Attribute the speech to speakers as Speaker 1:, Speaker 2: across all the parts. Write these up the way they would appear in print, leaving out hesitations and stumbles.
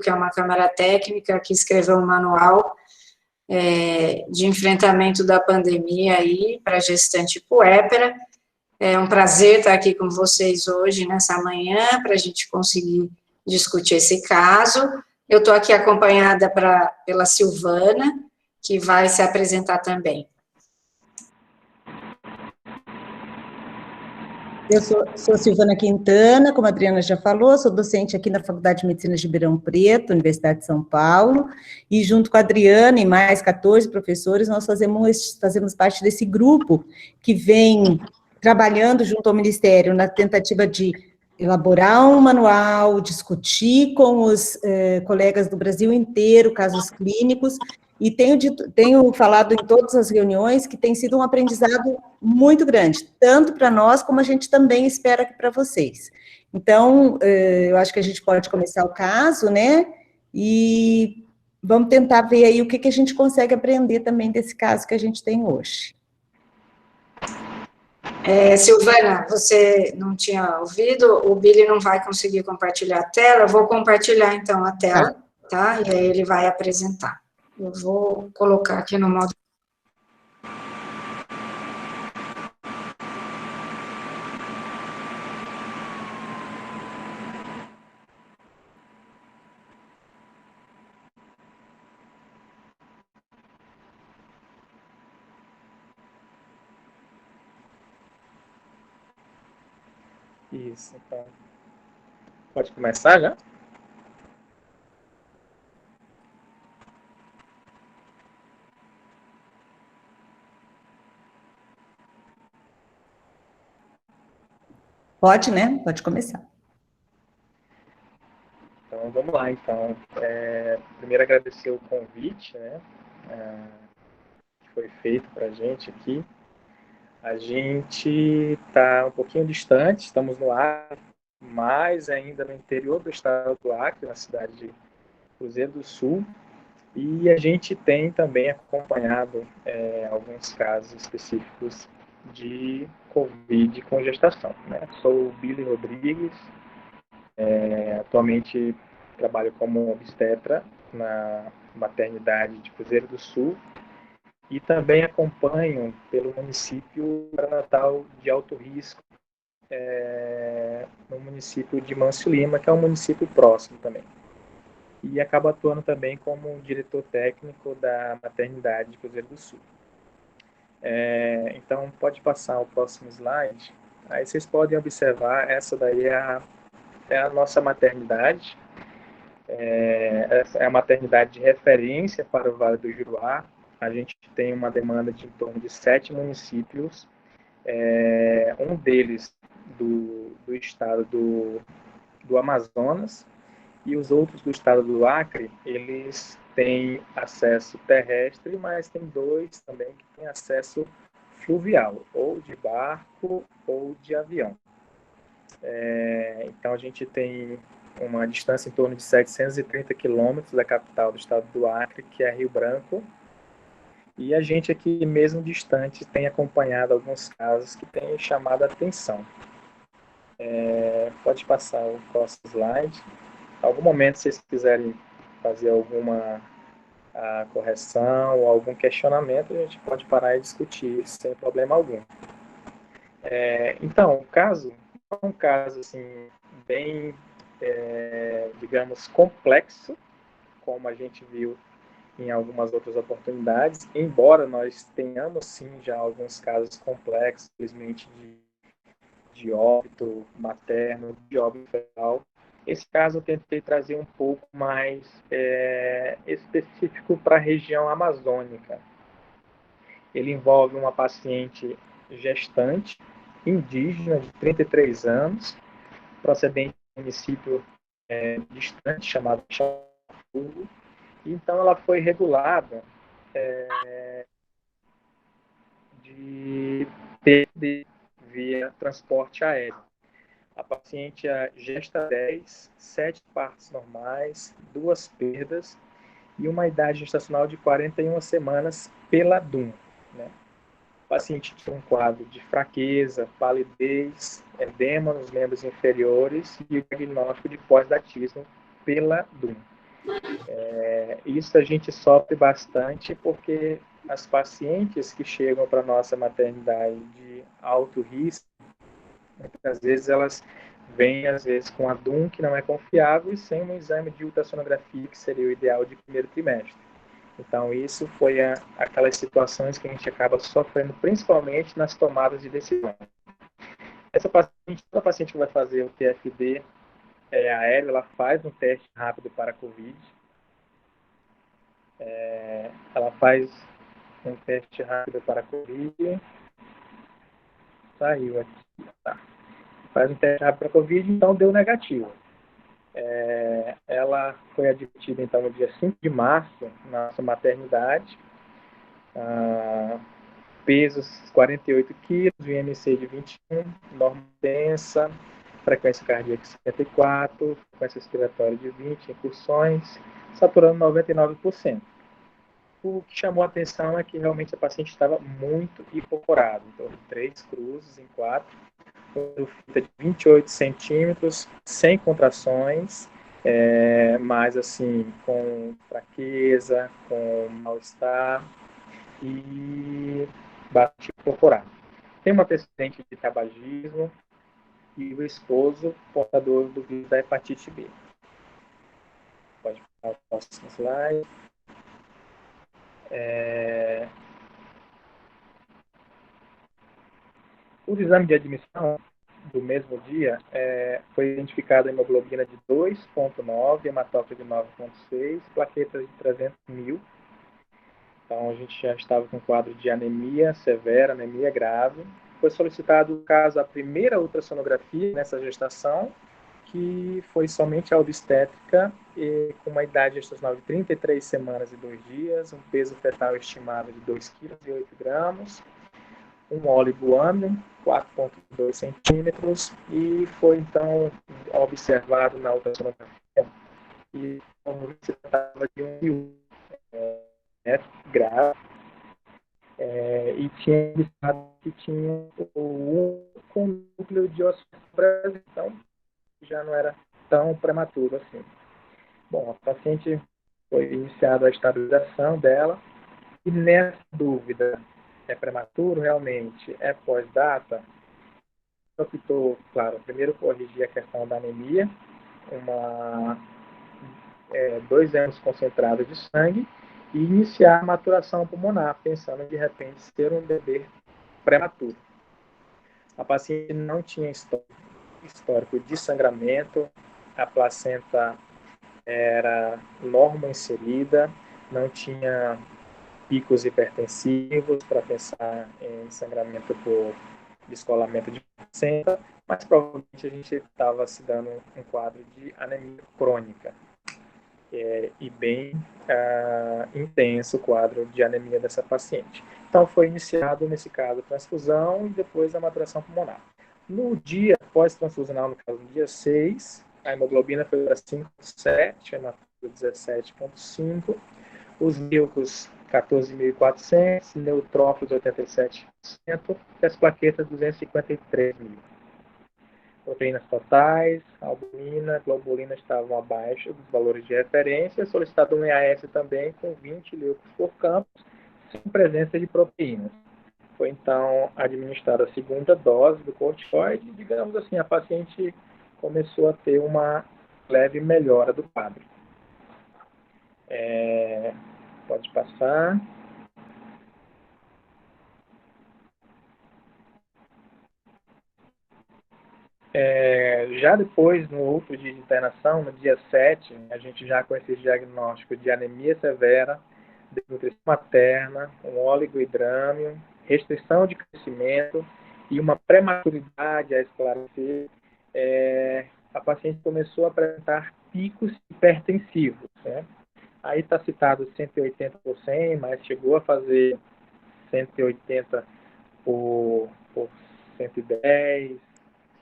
Speaker 1: que é uma câmara técnica que escreveu um manual de enfrentamento da pandemia aí para gestante puérpera. É um prazer estar aqui com vocês hoje, nessa manhã, para a gente conseguir discutir esse caso. Eu estou aqui acompanhada pela Silvana, que vai se apresentar também.
Speaker 2: Eu sou Silvana Quintana, como a Adriana já falou, sou docente aqui na Faculdade de Medicina de Ribeirão Preto, Universidade de São Paulo, e junto com a Adriana e mais 14 professores, nós fazemos parte desse grupo que vem trabalhando junto ao Ministério na tentativa de elaborar um manual, discutir com os colegas do Brasil inteiro casos clínicos, e tenho falado em todas as reuniões que tem sido um aprendizado muito grande, tanto para nós, como a gente também espera que para vocês. Então, eu acho que a gente pode começar o caso, né, e vamos tentar ver aí o que a gente consegue aprender também desse caso que a gente tem hoje.
Speaker 1: Silvana, você não tinha ouvido, o Billy não vai conseguir compartilhar a tela, eu vou compartilhar então a tela, tá? E aí ele vai apresentar. Eu vou colocar aqui no modo...
Speaker 3: Isso, então. Pode começar já?
Speaker 2: Pode, né? Pode começar.
Speaker 3: Então, vamos lá, então. Primeiro, agradecer o convite, né, que foi feito para a gente aqui. A gente está um pouquinho distante, estamos no Acre, mas ainda no interior do estado do Acre, na cidade de Cruzeiro do Sul, e a gente tem também acompanhado alguns casos específicos de Covid com gestação, né? Sou o Billy Rodrigues, atualmente trabalho como obstetra na maternidade de Cruzeiro do Sul e também acompanho pelo município pré-natal de alto risco, no município de Mâncio Lima, que é um município próximo também. E acabo atuando também como diretor técnico da maternidade de Cruzeiro do Sul. Então, pode passar o próximo slide. Aí vocês podem observar, essa daí é a nossa maternidade. Essa é a maternidade de referência para o Vale do Juruá. A gente tem uma demanda de em torno de 7 municípios, um deles do estado do Amazonas, e os outros do estado do Acre, eles têm acesso terrestre, mas tem 2 também que têm acesso fluvial, ou de barco ou de avião. Então, a gente tem uma distância em torno de 730 quilômetros da capital do estado do Acre, que é Rio Branco, e a gente aqui, mesmo distante, tem acompanhado alguns casos que têm chamado a atenção. Pode passar o próximo slide. Em algum momento, se vocês quiserem fazer alguma correção ou algum questionamento, a gente pode parar e discutir sem problema algum. Então, o caso é um caso assim, bem, digamos, complexo, como a gente viu em algumas outras oportunidades, embora nós tenhamos, sim, já alguns casos complexos, infelizmente, de óbito materno, de óbito fetal. Esse caso eu tentei trazer um pouco mais específico para a região amazônica. Ele envolve uma paciente gestante, indígena, de 33 anos, procedente de um município distante, chamado Chafugo. Então, ela foi regulada de PED via transporte aéreo. A paciente gesta 10, 7 partos normais, 2 perdas e uma idade gestacional de 41 semanas pela DUM. Né? O paciente tinha um quadro de fraqueza, palidez, edema nos membros inferiores e o diagnóstico de pós-datismo pela DUM. Isso a gente sofre bastante porque as pacientes que chegam para a nossa maternidade de alto risco, muitas vezes elas vêm, às vezes, com a DUM que não é confiável e sem um exame de ultrassonografia, que seria o ideal de primeiro trimestre. Então, isso foi aquelas situações que a gente acaba sofrendo, principalmente nas tomadas de decisão. Toda paciente que vai fazer o TFD aéreo, ela faz um teste rápido para a COVID. Ela faz um teste rápido para a COVID. Saiu aqui, tá. Faz um teste rápido para a COVID, então deu negativo. Ela foi admitida, então, no dia 5 de março, na nossa maternidade. Pesos 48 quilos, IMC de 21, norma densa, frequência cardíaca 54, frequência respiratória de 20, incursões, saturando 99%. O que chamou a atenção é que realmente a paciente estava muito hipocorada, então 3 cruzes em 4, fita de 28 centímetros, sem contrações, mas assim, com fraqueza, com mal-estar e bastante hipocorada. Tem uma antecedente de tabagismo e o esposo portador do vírus da hepatite B. Pode passar o próximo slide. O exame de admissão do mesmo dia foi identificada a hemoglobina de 2,9, hematócrito de 9,6, plaquetas de 300 mil. Então, a gente já estava com um quadro de anemia severa, anemia grave. Foi solicitado, no caso, a primeira ultrassonografia nessa gestação, que foi somente a obstétrica, e com uma idade gestacional de 33 semanas e 2 dias, um peso fetal estimado de 2,8 kg, um oligoâmio, 4,2 centímetros, e foi, então, observado na ultrassonografia e se tratava de um grave, e tinha indicado que tinha o núcleo de osso Brasil, então já não era tão prematuro assim. Bom, a paciente foi iniciada a estabilização dela, e nessa dúvida, é prematuro realmente, é pós-data, optou, claro, primeiro corrigir a questão da anemia, 2 anos concentrados de sangue, e iniciar a maturação pulmonar, pensando de repente ser um bebê prematuro. A paciente não tinha histórico de sangramento, a placenta era normo-inserida, não tinha picos hipertensivos para pensar em sangramento por descolamento de placenta, mas provavelmente a gente estava se dando um quadro de anemia crônica. E bem intenso o quadro de anemia dessa paciente. Então, foi iniciado, nesse caso, a transfusão e depois a maturação pulmonar. No dia pós-transfusional, no caso, no dia 6, a hemoglobina foi para 5,7, a hematocrit 17,5, os leucos 14.400, neutrófilos 87%, e as plaquetas 253 mil. Proteínas totais, albumina, globulina estavam abaixo dos valores de referência, solicitado um EAS também com 20 leucos por campo, sem presença de proteínas. Foi então administrada a segunda dose do corticoide e, digamos assim, a paciente começou a ter uma leve melhora do quadro. Pode passar. Já depois, no outro dia de internação, no dia 7, a gente já com esse diagnóstico de anemia severa, desnutrição materna, um oligohidrâmio, restrição de crescimento e uma prematuridade a esclarecer, a paciente começou a apresentar picos hipertensivos, né? Aí está citado 180 por 100, mas chegou a fazer 180 por 110,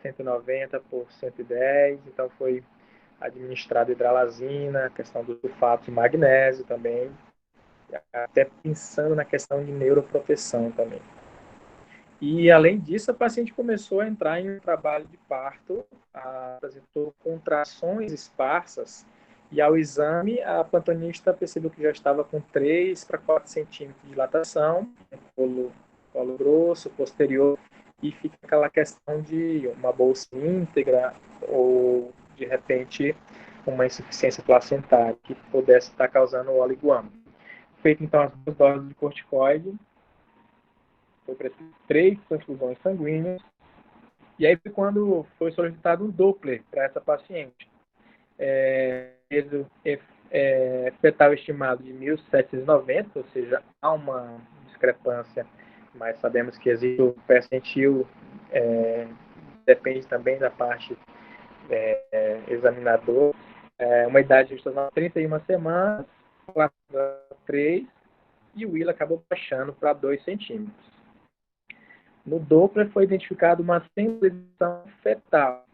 Speaker 3: 190 por 110, então foi administrada hidralazina, a questão do sulfato de magnésio também, até pensando na questão de neuroproteção também. E, além disso, a paciente começou a entrar em um trabalho de parto, apresentou contrações esparsas E ao exame, a plantonista percebeu que já estava com 3 para 4 centímetros de dilatação, colo grosso, posterior, e fica aquela questão de uma bolsa íntegra ou, de repente, uma insuficiência placentária que pudesse estar causando o oligoama. Feito, então, as 2 doses de corticoide, foi preciso 3 transfusões sanguíneas, e aí foi quando foi solicitado um Doppler para essa paciente. Peso fetal estimado de 1.790, ou seja, há uma discrepância, mas sabemos que existe o percentil, depende também da parte examinador. Uma idade gestacional de 31 semanas, 4,3, e o Willa acabou baixando para 2 centímetros. No Doppler foi identificado uma sensibilização fetal,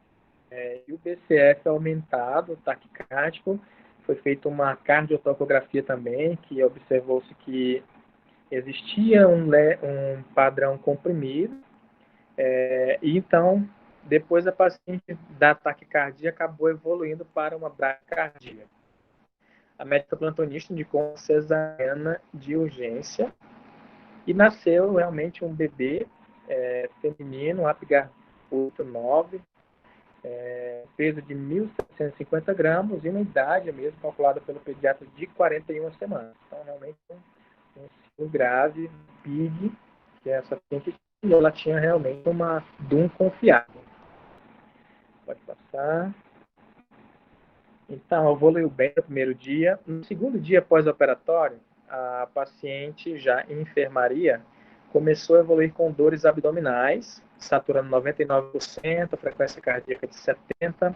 Speaker 3: e o BCF aumentado, taquicárdico. Foi feita uma cardiotocografia também, que observou-se que existia um padrão comprimido, e então, depois a paciente da taquicardia acabou evoluindo para uma bradicardia. A médica plantonista indicou uma cesariana de urgência, e nasceu realmente um bebê feminino, Apgar 9, peso de 1.750 gramas e uma idade mesmo calculada pelo pediatra de 41 semanas. Então, realmente, um ciclo grave, PIG, que é essa paciente, e ela tinha realmente uma DUM confiável. Pode passar. Então, evoluiu bem no primeiro dia. No segundo dia pós-operatório, a paciente, já em enfermaria, começou a evoluir com dores abdominais, saturando 99%, frequência cardíaca de 70%,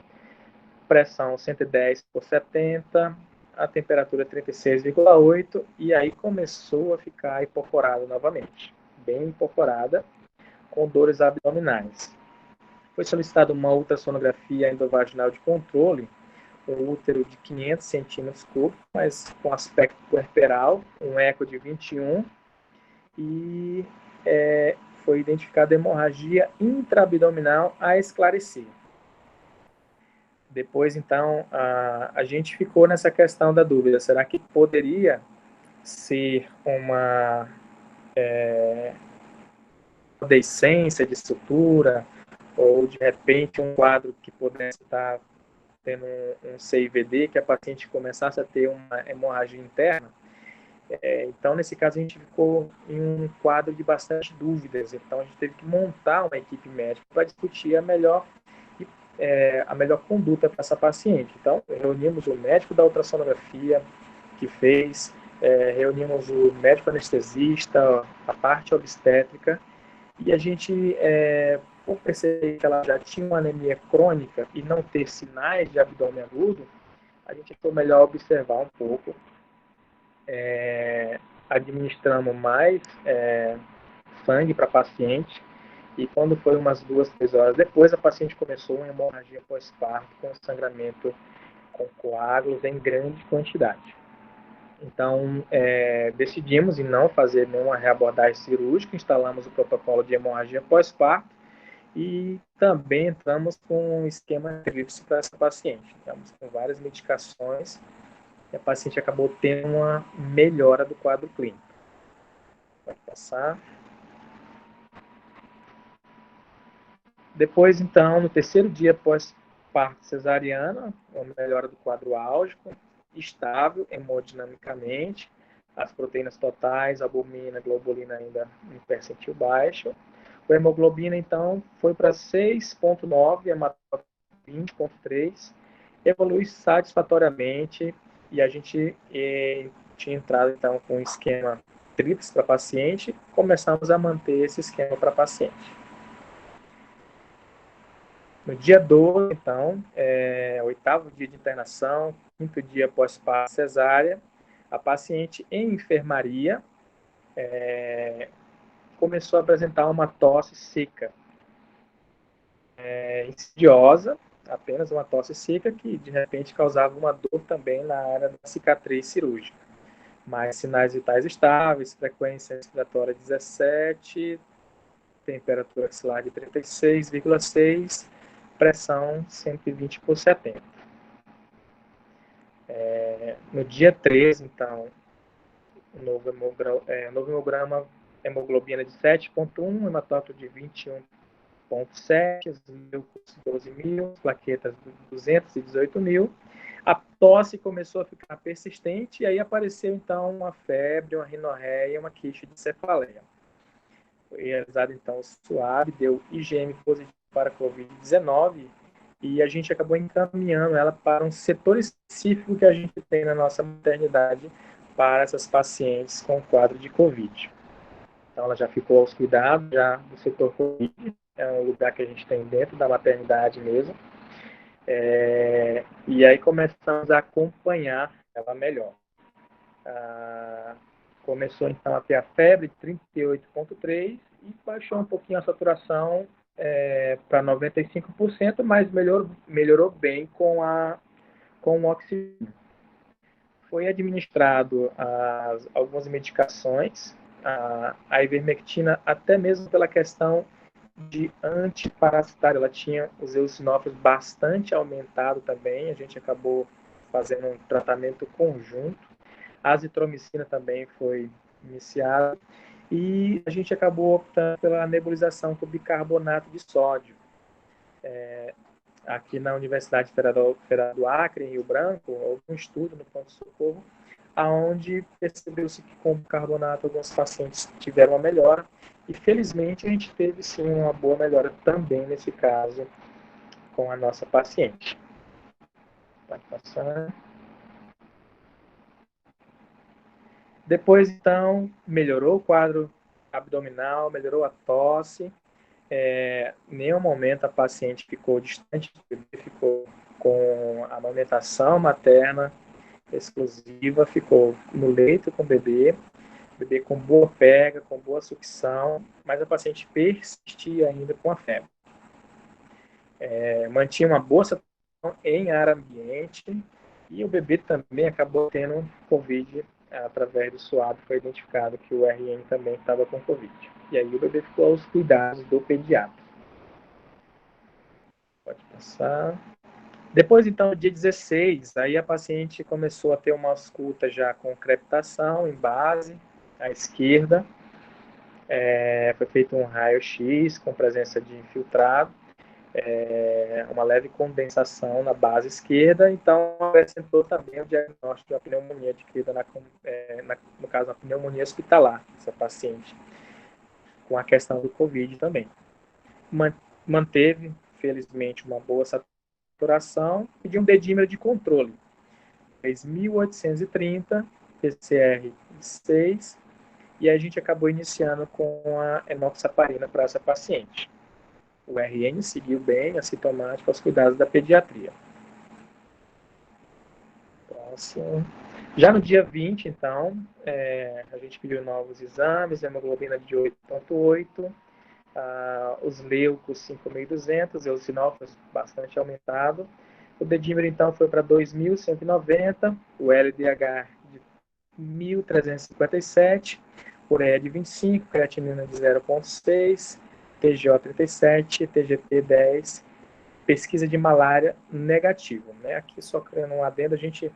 Speaker 3: pressão 110 por 70, a temperatura 36,8, e aí começou a ficar hipocorada novamente, bem hipocorada, com dores abdominais. Foi solicitada uma ultrassonografia endovaginal de controle, um útero de 500 centímetros cúbicos, mas com aspecto puerperal, um eco de 21, e foi identificada hemorragia intraabdominal a esclarecer. Depois, então, a gente ficou nessa questão da dúvida. Será que poderia ser uma deiscência de estrutura, ou, de repente, um quadro que pudesse estar tendo um CIVD, que a paciente começasse a ter uma hemorragia interna? Então, nesse caso, a gente ficou em um quadro de bastante dúvidas. Então, a gente teve que montar uma equipe médica para discutir a melhor conduta para essa paciente. Então, reunimos o médico da ultrassonografia que fez, reunimos o médico anestesista, a parte obstétrica, e a gente, por perceber que ela já tinha uma anemia crônica e não ter sinais de abdômen agudo, a gente foi melhor observar um pouco, administramos mais sangue para a paciente, e quando foi umas 2, 3 horas depois, a paciente começou uma hemorragia pós-parto com sangramento com coágulos em grande quantidade. Então, decidimos em não fazer nenhuma reabordagem cirúrgica, instalamos o protocolo de hemorragia pós-parto e também entramos com um esquema tríplice para essa paciente. Estamos com várias medicações e a paciente acabou tendo uma melhora do quadro clínico. Pode passar. Depois, então, no terceiro dia pós-parto cesariana, uma melhora do quadro álgico, estável hemodinamicamente, as proteínas totais, albumina, globulina ainda em percentil baixo. A hemoglobina, então, foi para 6,9, hematócrito 20,3, evolui satisfatoriamente, e a gente tinha entrado, então, com um esquema tríplice para paciente, começamos a manter esse esquema para paciente. No dia 12, então, 8º dia de internação, 5º dia pós-parto cesárea, a paciente em enfermaria começou a apresentar uma tosse seca, insidiosa, apenas uma tosse seca que, de repente, causava uma dor também na área da cicatriz cirúrgica. Mas sinais vitais estáveis, frequência respiratória 17, temperatura axilar de 36,6, pressão 120 por 70. No dia 13, então, o novo hemograma, hemoglobina de 7,1, hematócrito de 21,7, os leucos 12 mil, plaquetas 218 mil. A tosse começou a ficar persistente e aí apareceu, então, uma febre, uma rinorreia e uma queixa de cefaleia. Foi realizado, então, o SUAB, deu IgM positivo para a Covid-19 e a gente acabou encaminhando ela para um setor específico que a gente tem na nossa maternidade para essas pacientes com quadro de Covid. Então, ela já ficou aos cuidados já do setor Covid, é um lugar que a gente tem dentro da maternidade mesmo. E aí começamos a acompanhar ela melhor. Começou então a ter a febre de 38,3 e baixou um pouquinho a saturação para 95%, mas melhorou bem com o oxigênio. Foi administrado algumas medicações, a ivermectina, até mesmo pela questão de antiparasitário, ela tinha os eosinófilos bastante aumentado também, a gente acabou fazendo um tratamento conjunto. A azitromicina também foi iniciada e a gente acabou optando pela nebulização com bicarbonato de sódio. Aqui na Universidade Federal do Acre, em Rio Branco, houve um estudo no pronto-socorro, onde percebeu-se que com bicarbonato alguns pacientes tiveram uma melhora e felizmente a gente teve sim uma boa melhora também nesse caso com a nossa paciente. Pode passar. Depois, então, melhorou o quadro abdominal, melhorou a tosse. Em nenhum momento a paciente ficou distante do bebê, ficou com a amamentação materna exclusiva, ficou no leito com o bebê com boa pega, com boa sucção, mas a paciente persistia ainda com a febre. Mantinha uma boa saturação em ar ambiente e o bebê também acabou tendo Covid. Através do SUAB foi identificado que o RN também estava com Covid. E aí o bebê ficou aos cuidados do pediatra. Pode passar. Depois, então, dia 16, aí a paciente começou a ter uma ausculta já com crepitação em base, à esquerda. Foi feito um raio-x com presença de infiltrado, uma leve condensação na base esquerda, então acrescentou também o diagnóstico da pneumonia adquirida, no caso, a pneumonia hospitalar, essa paciente, com a questão do Covid também. Manteve, felizmente, uma boa saturação e de um dedímero de controle. Fez 1830, PCR 6, e a gente acabou iniciando com a enoxaparina para essa paciente. O RN seguiu bem, assintomático, aos cuidados da pediatria. Próximo. Já no dia 20, então, a gente pediu novos exames, hemoglobina de 8,8, os leucos 5.200, eosinófilos bastante aumentado. O dedímero, então, foi para 2.190, o LDH de 1.357, ureia de 25, creatinina de 0,6, TGO 37, TGP 10, pesquisa de malária negativo. Né? Aqui, só criando um adendo, a gente,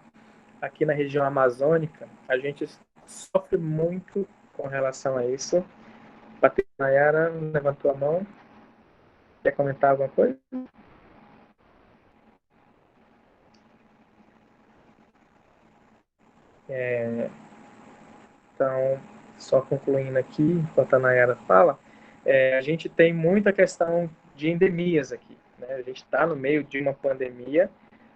Speaker 3: aqui na região amazônica, a gente sofre muito com relação a isso. Patrícia Nayara levantou a mão. Quer comentar alguma coisa? Então, só concluindo aqui, enquanto a Nayara fala, a gente tem muita questão de endemias aqui. Né? A gente está no meio de uma pandemia,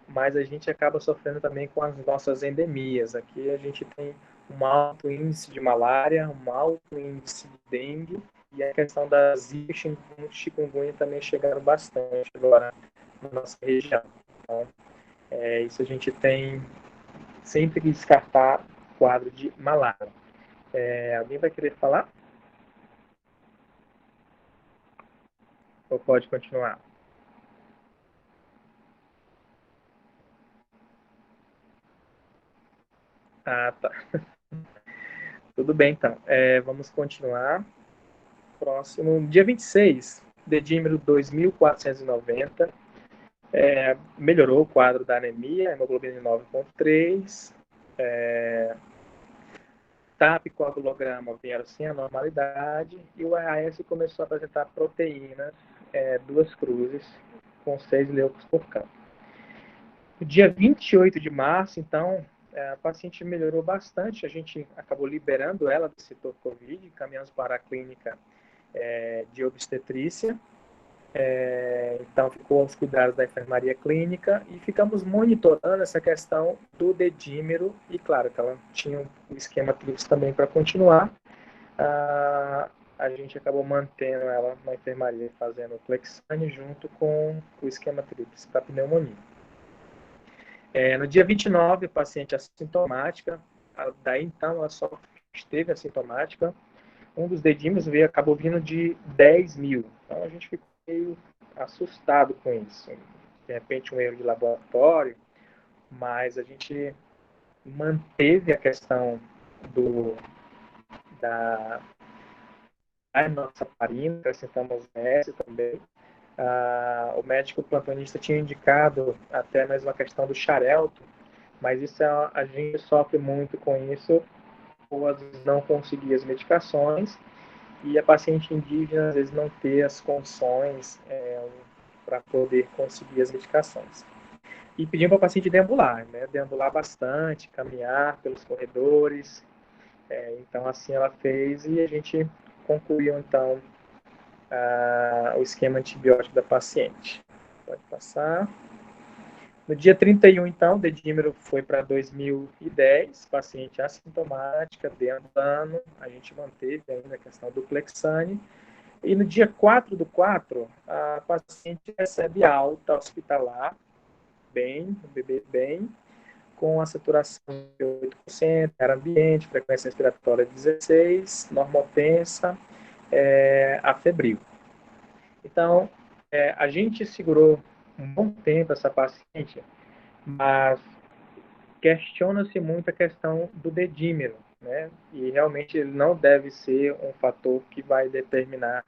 Speaker 3: mas a gente acaba sofrendo também com as nossas endemias. Aqui a gente tem um alto índice de malária, um alto índice de dengue, e a questão da zika e chikungunya também chegaram bastante agora na nossa região. Então, isso a gente tem sempre que descartar o quadro de malária. Alguém vai querer falar? Ou pode continuar? Ah, tá. Tudo bem, então. Vamos continuar. Próximo, dia 26, dedímero 2.490, Melhorou o quadro da anemia, hemoglobina 9,3, TAP e coagulograma vieram sem a normalidade, e o AAS começou a apresentar proteínas, 2 cruzes, com 6 leucos por campo. No dia 28 de março, então, a paciente melhorou bastante, a gente acabou liberando ela do setor COVID, caminhamos para a clínica de obstetrícia, então ficou aos cuidados da enfermaria clínica e ficamos monitorando essa questão do dedímero, e claro que ela tinha o esquema tríplice também para continuar. A gente acabou mantendo ela na enfermaria fazendo o Clexane junto com o esquema tríplice para pneumonia. No dia 29, a paciente assintomática, daí então ela só esteve assintomática, um dos dedímeros acabou vindo de 10 mil, então a gente ficou meio assustado com isso, de repente um erro de laboratório, mas a gente manteve a questão da enoxaparina, acrescentamos S também. O médico plantonista tinha indicado até mesmo a questão do xarelto, mas isso a gente sofre muito com isso, ou às vezes não conseguir as medicações, e a paciente indígena às vezes não ter as condições para poder conseguir as medicações. E pedimos para a paciente deambular, né? Deambular bastante, caminhar pelos corredores. Então, assim ela fez, e a gente concluiu, então, o esquema antibiótico da paciente. Pode passar. No dia 31, então, o dedímero foi para 2010, paciente assintomática, deambulando, a gente manteve ainda a questão do Clexane. E no dia 4/4, a paciente recebe alta hospitalar, o bebê bem, com a saturação de 8%, ar ambiente, frequência respiratória 16, normotensa, afebril. Então, a gente segurou um bom tempo essa paciente, mas questiona-se muito a questão do dedímero, né? E realmente ele não deve ser um fator que vai determinar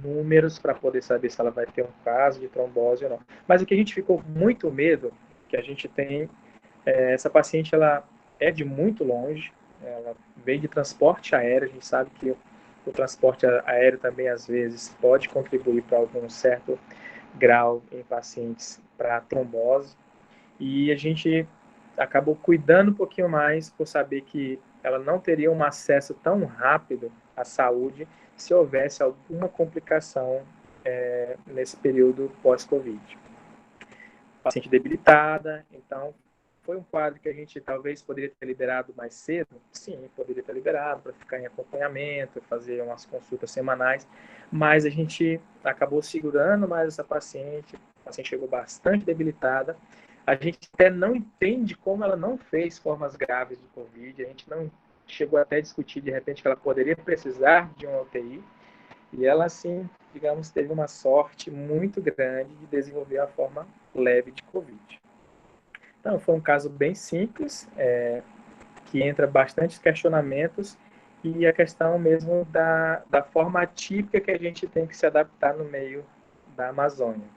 Speaker 3: números para poder saber se ela vai ter um caso de trombose ou não. Mas o que a gente ficou muito medo, que a gente tem, essa paciente ela é de muito longe, ela veio de transporte aéreo, a gente sabe que o transporte aéreo também às vezes pode contribuir para algum certo grau em pacientes para trombose, e a gente acabou cuidando um pouquinho mais por saber que ela não teria um acesso tão rápido à saúde se houvesse alguma complicação nesse período pós-Covid. Paciente debilitada, então foi um quadro que a gente talvez poderia ter liberado mais cedo. Sim, poderia ter liberado para ficar em acompanhamento, fazer umas consultas semanais, mas a gente acabou segurando mais essa paciente. A paciente chegou bastante debilitada. A gente até não entende como ela não fez formas graves de Covid. A gente não chegou até a discutir, de repente, que ela poderia precisar de uma UTI. E ela, assim, digamos, teve uma sorte muito grande de desenvolver a forma leve de Covid. Então, foi um caso bem simples, que entra bastante questionamentos, e a questão mesmo da forma atípica que a gente tem que se adaptar no meio da Amazônia.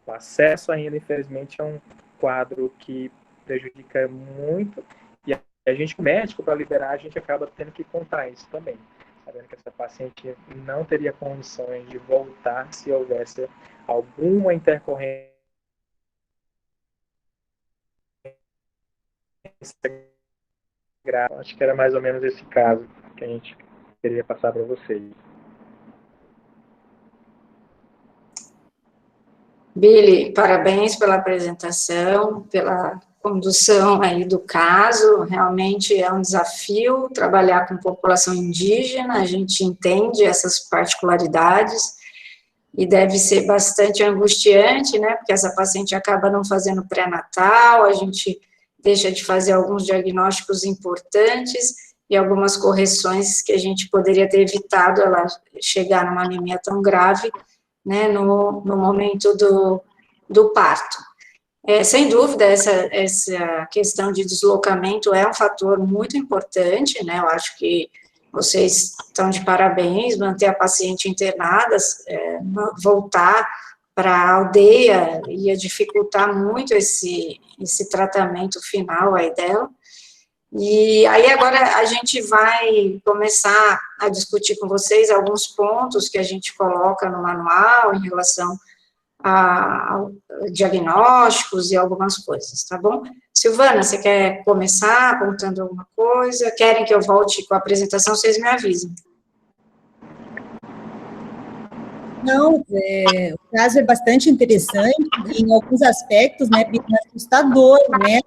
Speaker 3: O acesso ainda, infelizmente, é um quadro que prejudica muito, e a gente, o médico, para liberar, a gente acaba tendo que contar isso também, sabendo que essa paciente não teria condições de voltar se houvesse alguma intercorrência grave. Acho que era mais ou menos esse caso que a gente queria passar para vocês.
Speaker 1: Billy, parabéns pela apresentação, pela condução aí do caso. Realmente é um desafio trabalhar com população indígena, a gente entende essas particularidades e deve ser bastante angustiante, né, porque essa paciente acaba não fazendo pré-natal, a gente deixa de fazer alguns diagnósticos importantes e algumas correções que a gente poderia ter evitado ela chegar numa anemia tão grave, né, no momento do parto. Sem dúvida, essa questão de deslocamento é um fator muito importante, né, eu acho que vocês estão de parabéns, manter a paciente internada, voltar a aldeia, ia dificultar muito esse tratamento final aí dela. E aí agora a gente vai começar a discutir com vocês alguns pontos que a gente coloca no manual em relação a diagnósticos e algumas coisas, tá bom? Silvana, você quer começar contando alguma coisa? Querem que eu volte com a apresentação? Vocês me avisam.
Speaker 2: Não, o caso é bastante interessante, e em alguns aspectos, né, bem assustador, né?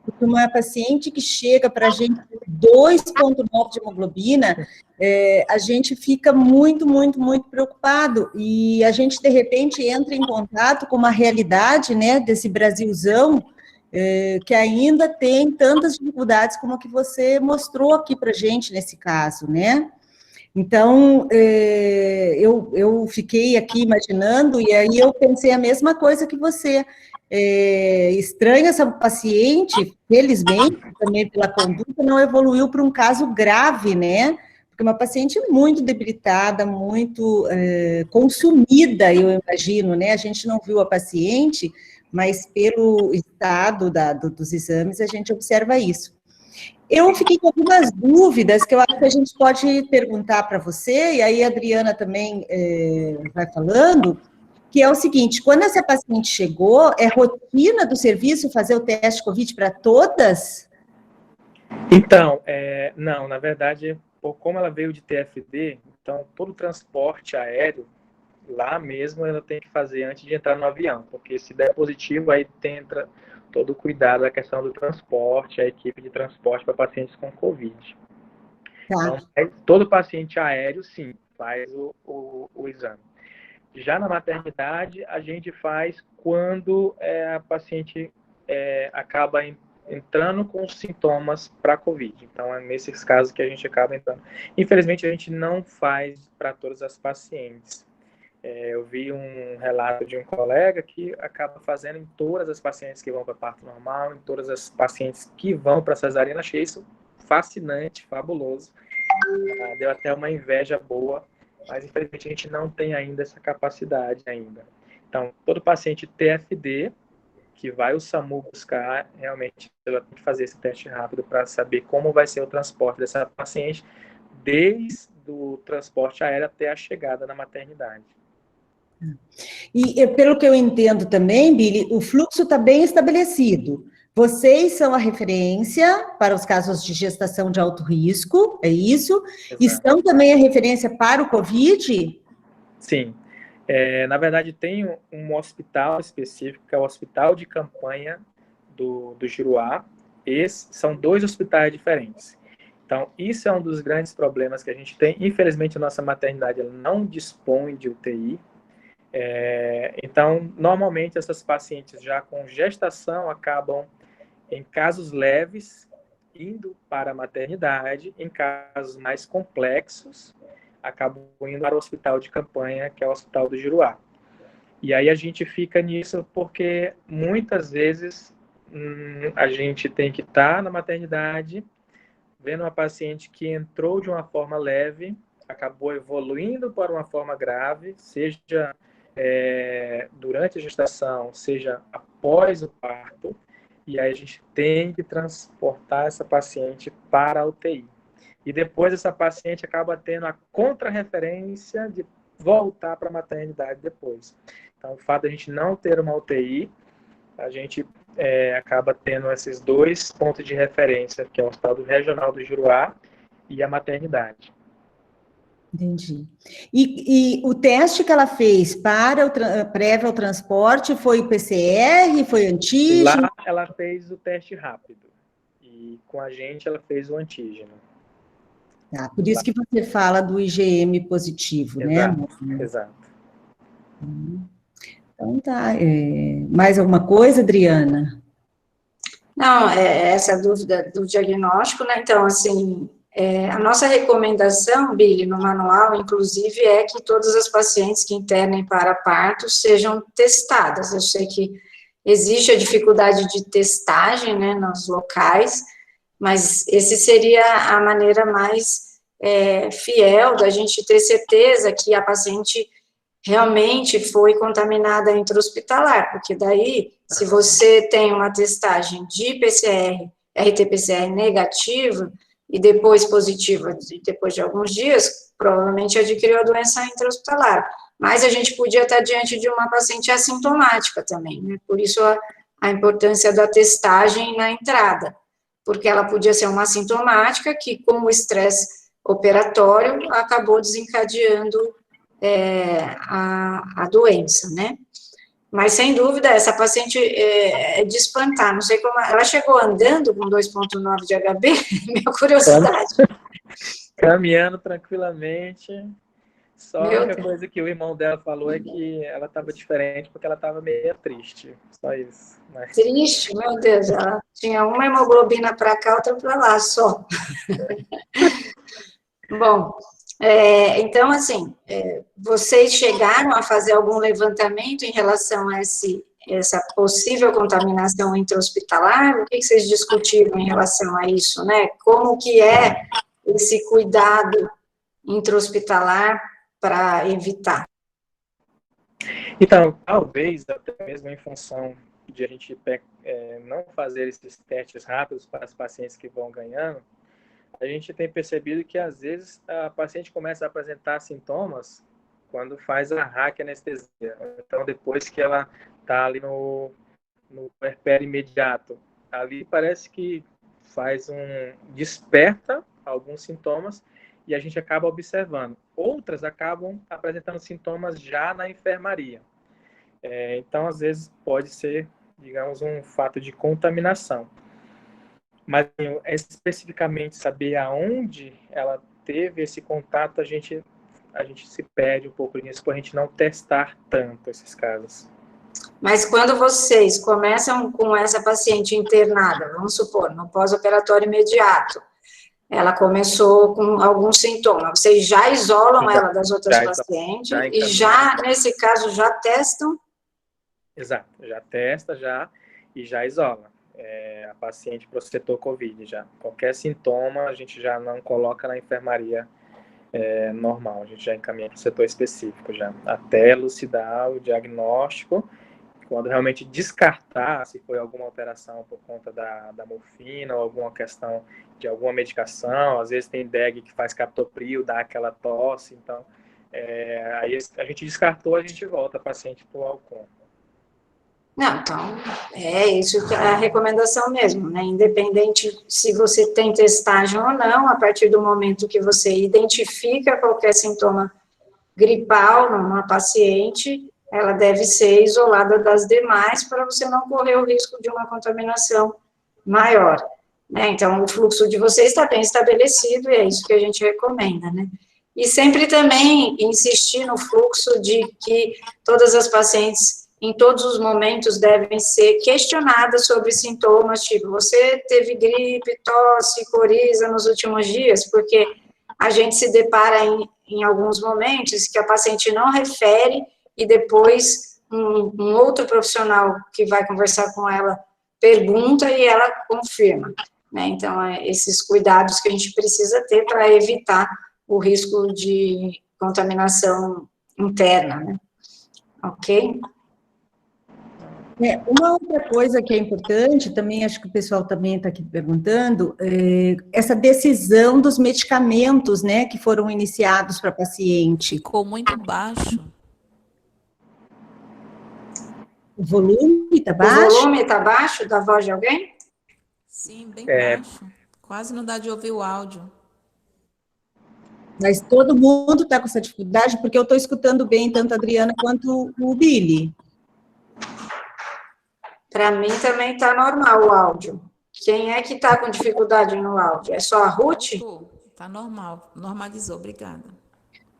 Speaker 2: Porque uma paciente que chega para a gente com 2,9 de hemoglobina, a gente fica muito, muito, muito preocupado, e a gente, de repente, entra em contato com uma realidade, né, desse Brasilzão, que ainda tem tantas dificuldades como a que você mostrou aqui para a gente nesse caso, né? Então, eu fiquei aqui imaginando, e aí eu pensei a mesma coisa que você. Estranha essa paciente, felizmente, também pela conduta, não evoluiu para um caso grave, né? Porque uma paciente muito debilitada, muito consumida, eu imagino, né? A gente não viu a paciente, mas pelo estado dos exames, a gente observa isso. Eu fiquei com algumas dúvidas que eu acho que a gente pode perguntar para você, e aí a Adriana também vai falando, que é o seguinte: quando essa paciente chegou, é rotina do serviço fazer o teste COVID para todas?
Speaker 3: Então, não, na verdade, como ela veio de TFD, então todo o transporte aéreo, lá mesmo ela tem que fazer antes de entrar no avião, porque se der positivo, aí entra todo o cuidado da questão do transporte, a equipe de transporte para pacientes com Covid.
Speaker 2: Tá.
Speaker 3: Então, todo paciente aéreo, sim, faz o exame. Já na maternidade, a gente faz quando a paciente acaba entrando com sintomas para Covid. Então, é nesses casos que a gente acaba entrando. Infelizmente, a gente não faz para todas as pacientes. Eu vi um relato de um colega que acaba fazendo em todas as pacientes que vão para parto normal, em todas as pacientes que vão para cesariana. Achei isso fascinante, fabuloso. Deu até uma inveja boa, mas infelizmente a gente não tem ainda essa capacidade ainda. Então, todo paciente TFD que vai o SAMU buscar, realmente ela tem que fazer esse teste rápido para saber como vai ser o transporte dessa paciente, desde o transporte aéreo até a chegada na maternidade.
Speaker 2: E pelo que eu entendo também, Billy, o fluxo está bem estabelecido. Vocês são a referência para os casos de gestação de alto risco, é isso?
Speaker 3: Exato.
Speaker 2: E são também a referência para o COVID?
Speaker 3: Sim. Na verdade, tem um hospital específico, que é o Hospital de Campanha do Juruá. São 2 hospitais diferentes. Então, isso é um dos grandes problemas que a gente tem. Infelizmente, a nossa maternidade ela não dispõe de UTI. Então, normalmente, essas pacientes já com gestação acabam, em casos leves, indo para a maternidade. Em casos mais complexos, acabam indo para o hospital de campanha, que é o Hospital do Juruá. E aí a gente fica nisso porque, muitas vezes, a gente tem que estar na maternidade, vendo uma paciente que entrou de uma forma leve, acabou evoluindo para uma forma grave, seja durante a gestação, seja após o parto, e aí a gente tem que transportar essa paciente para a UTI. E depois essa paciente acaba tendo a contrarreferência de voltar para a maternidade depois. Então, o fato de a gente não ter uma UTI, a gente acaba tendo esses 2 pontos de referência, que é o Hospital Regional do Juruá e a maternidade.
Speaker 2: Entendi. E o teste que ela fez para prévio ao transporte foi o PCR, foi antígeno?
Speaker 3: Lá ela fez o teste rápido. E com a gente ela fez o antígeno.
Speaker 2: Tá, por isso que você fala do IgM positivo,
Speaker 3: Exato,
Speaker 2: né?
Speaker 3: Exato.
Speaker 2: Então tá. Mais alguma coisa, Adriana?
Speaker 1: Não, essa dúvida do diagnóstico, né? Então, assim, a nossa recomendação, Billy, no manual, inclusive, é que todas as pacientes que internem para parto sejam testadas. Eu sei que existe a dificuldade de testagem, né, nos locais, mas esse seria a maneira mais fiel da gente ter certeza que a paciente realmente foi contaminada intra-hospitalar, porque daí, se você tem uma testagem de PCR, RT-PCR negativa, e depois positiva, depois de alguns dias, provavelmente adquiriu a doença intra-hospitalar. Mas a gente podia estar diante de uma paciente assintomática também, né? Por isso a importância da testagem na entrada, porque ela podia ser uma assintomática que, com o estresse operatório, acabou desencadeando a doença, né? Mas, sem dúvida, essa paciente é de espantar, não sei como, ela chegou andando com 2,9 de HB, minha curiosidade.
Speaker 3: Caminhando tranquilamente, só a
Speaker 1: Meu
Speaker 3: única
Speaker 1: Deus.
Speaker 3: coisa que o irmão dela falou é que ela estava diferente, porque ela estava meio triste, só isso. Mas...
Speaker 1: Triste, meu Deus, ela tinha uma hemoglobina para cá, outra para lá, só. Bom, então, assim, vocês chegaram a fazer algum levantamento em relação a essa possível contaminação intra-hospitalar? O que vocês discutiram em relação a isso, né? Como que é esse cuidado intra-hospitalar para evitar?
Speaker 3: Então, talvez, até mesmo em função de a gente não fazer esses testes rápidos para os pacientes que vão ganhando, a gente tem percebido que, às vezes, a paciente começa a apresentar sintomas quando faz a raquianestesia. Então, depois que ela está ali no puerpério imediato, ali parece que desperta alguns sintomas e a gente acaba observando. Outras acabam apresentando sintomas já na enfermaria. Então, às vezes, pode ser, digamos, um fato de contaminação. Mas, especificamente, saber aonde ela teve esse contato, a gente se perde um pouco nisso, por a gente não testar tanto esses casos.
Speaker 1: Mas quando vocês começam com essa paciente internada, vamos supor, no pós-operatório imediato, ela começou com algum sintoma, vocês já isolam ela das outras pacientes e já, nesse caso, já testam?
Speaker 3: Exato, já testa e já isola. A paciente para o setor COVID já. Qualquer sintoma a gente já não coloca na enfermaria normal, a gente já encaminha para o setor específico já, até elucidar o diagnóstico. Quando realmente descartar se foi alguma alteração por conta da morfina ou alguma questão de alguma medicação, às vezes tem DEG que faz captopril, dá aquela tosse, então aí a gente descartou, a gente volta a paciente para o Alcon.
Speaker 1: Não, então, isso que é a recomendação mesmo, né? Independente se você tem testagem ou não, a partir do momento que você identifica qualquer sintoma gripal numa paciente, ela deve ser isolada das demais para você não correr o risco de uma contaminação maior, né? Então, o fluxo de vocês está bem estabelecido e é isso que a gente recomenda, né? E sempre também insistir no fluxo de que todas as pacientes, em todos os momentos, devem ser questionadas sobre sintomas, tipo, você teve gripe, tosse, coriza nos últimos dias, porque a gente se depara em alguns momentos que a paciente não refere e depois um outro profissional que vai conversar com ela pergunta e ela confirma, né? Então, esses cuidados que a gente precisa ter para evitar o risco de contaminação interna, né? Ok?
Speaker 2: Uma outra coisa que é importante, também acho que o pessoal também está aqui perguntando, essa decisão dos medicamentos, né, que foram iniciados para paciente.
Speaker 4: Ficou muito baixo.
Speaker 2: O volume está baixo?
Speaker 1: O volume está baixo da voz de alguém?
Speaker 4: Sim, bem baixo. Quase não dá de ouvir o áudio.
Speaker 2: Mas todo mundo está com essa dificuldade, porque eu estou escutando bem tanto a Adriana quanto o Billy.
Speaker 1: Para mim também está normal o áudio. Quem é que está com dificuldade no áudio? É só a Ruth?
Speaker 4: Está normal, normalizou, obrigada.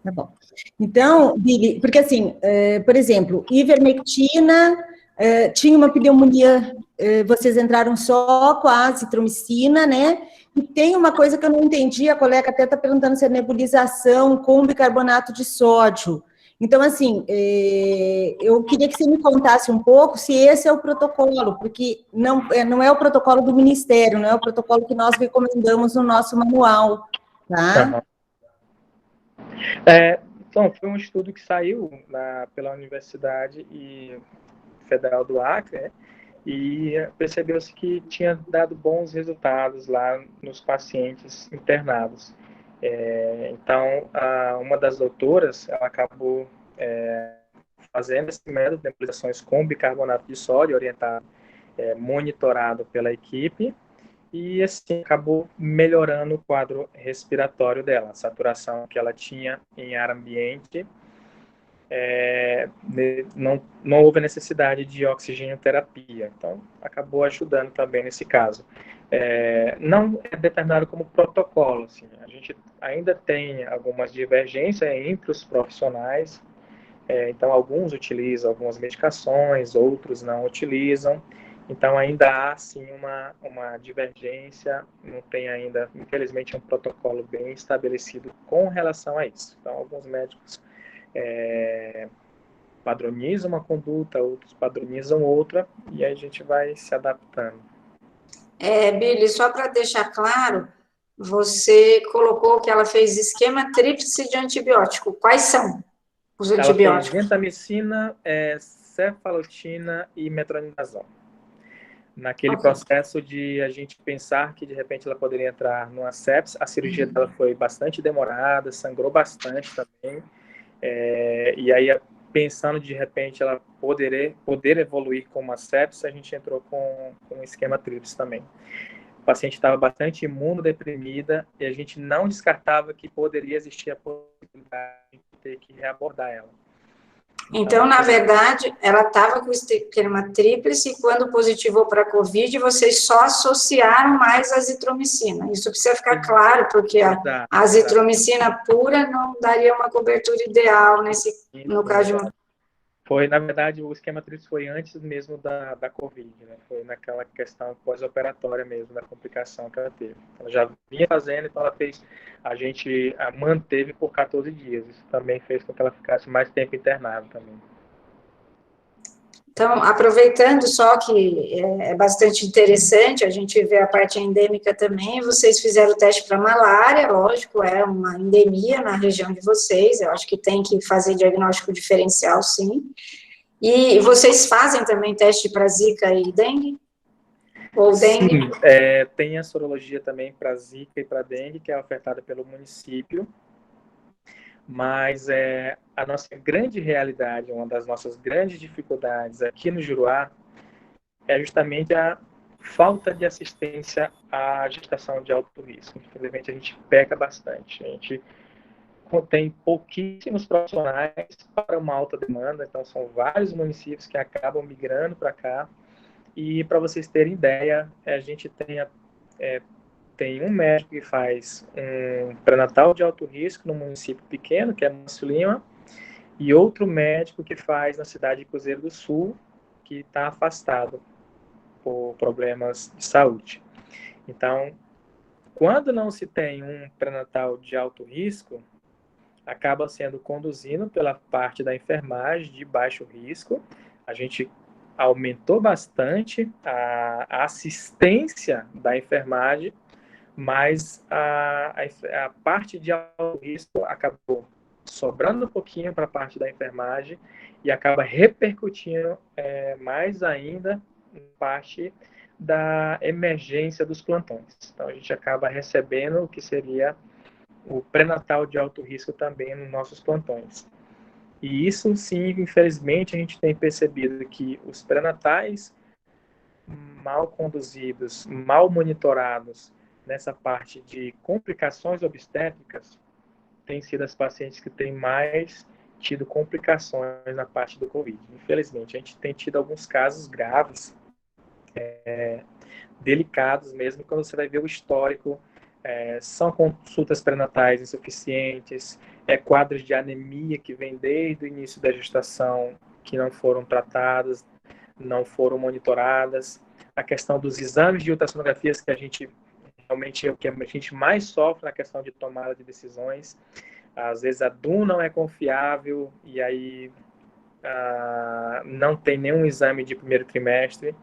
Speaker 2: Tá bom. Então, Billy, porque assim, por exemplo, ivermectina, tinha uma pneumonia, vocês entraram só com a azitromicina, né? E tem uma coisa que eu não entendi, a colega até está perguntando se é nebulização com bicarbonato de sódio. Então, assim, eu queria que você me contasse um pouco se esse é o protocolo, porque não é o protocolo do Ministério, não é o protocolo que nós recomendamos no nosso manual, tá?
Speaker 3: Então, foi um estudo que saiu pela Universidade Federal do Acre, né? E percebeu-se que tinha dado bons resultados lá nos pacientes internados. Então, uma das doutoras, ela acabou fazendo esse método de nebulizações com bicarbonato de sódio, orientado, monitorado pela equipe, e assim acabou melhorando o quadro respiratório dela, a saturação que ela tinha em ar ambiente. Não houve necessidade de oxigenoterapia, então acabou ajudando também nesse caso. Não é determinado como protocolo, assim, a gente ainda tem algumas divergências entre os profissionais, então alguns utilizam algumas medicações, outros não utilizam, então ainda há sim uma divergência, não tem ainda, infelizmente, um protocolo bem estabelecido com relação a isso. Então alguns médicos padronizam uma conduta, outros padronizam outra, e aí a gente vai se adaptando.
Speaker 1: Billy, só para deixar claro, você colocou que ela fez esquema tríplice de antibiótico. Quais são os antibióticos?
Speaker 3: Ela fez gentamicina, cefalotina e metronidazol. Naquele processo de a gente pensar que de repente ela poderia entrar numa sepse, a cirurgia dela foi bastante demorada, sangrou bastante também, e aí pensando de repente ela poder evoluir com uma sepse, a gente entrou com um esquema tríplice também. O paciente estava bastante imunodeprimida e a gente não descartava que poderia existir a possibilidade de ter que reabordar ela.
Speaker 1: Então, na verdade, ela estava com o esquema tríplice e quando positivou para a Covid, vocês só associaram mais a azitromicina. Isso precisa ficar claro, porque a azitromicina pura não daria uma cobertura ideal no caso de uma...
Speaker 3: Na verdade, o esquema tríplice foi antes mesmo da Covid, né? Foi naquela questão pós-operatória mesmo, da complicação que ela teve. Ela já vinha fazendo, então a gente a manteve por 14 dias. Isso também fez com que ela ficasse mais tempo internada também.
Speaker 1: Então, aproveitando só que é bastante interessante, a gente vê a parte endêmica também, vocês fizeram o teste para malária, lógico, é uma endemia na região de vocês, eu acho que tem que fazer diagnóstico diferencial, sim. E vocês fazem também teste para zika e dengue? Ou dengue?
Speaker 3: Sim, tem a sorologia também para zika e para dengue, que é ofertada pelo município, mas a nossa grande realidade, uma das nossas grandes dificuldades aqui no Juruá é justamente a falta de assistência à gestação de alto risco. Infelizmente, a gente peca bastante. A gente tem pouquíssimos profissionais para uma alta demanda, então são vários municípios que acabam migrando para cá. E para vocês terem ideia, a gente tem um médico que faz um pré-natal de alto risco no município pequeno, que é Márcio Lima, e outro médico que faz na cidade de Cruzeiro do Sul, que está afastado por problemas de saúde. Então, quando não se tem um pré-natal de alto risco, acaba sendo conduzido pela parte da enfermagem de baixo risco. A gente aumentou bastante a assistência da enfermagem, mas a parte de alto risco acabou sobrando um pouquinho para a parte da enfermagem e acaba repercutindo mais ainda na parte da emergência dos plantões. Então, a gente acaba recebendo o que seria o pré-natal de alto risco também nos nossos plantões. E isso, sim, infelizmente, a gente tem percebido que os pré-natais mal conduzidos, mal monitorados, nessa parte de complicações obstétricas, têm sido as pacientes que têm mais tido complicações na parte do Covid. Infelizmente, a gente tem tido alguns casos graves, delicados mesmo, quando você vai ver o histórico, são consultas pré-natais insuficientes, quadros de anemia que vem desde o início da gestação, que não foram tratadas, não foram monitoradas, a questão dos exames de ultrassonografias, que a gente realmente é o que a gente mais sofre na questão de tomada de decisões. Às vezes a DUN não é confiável e aí não tem nenhum exame de primeiro trimestre.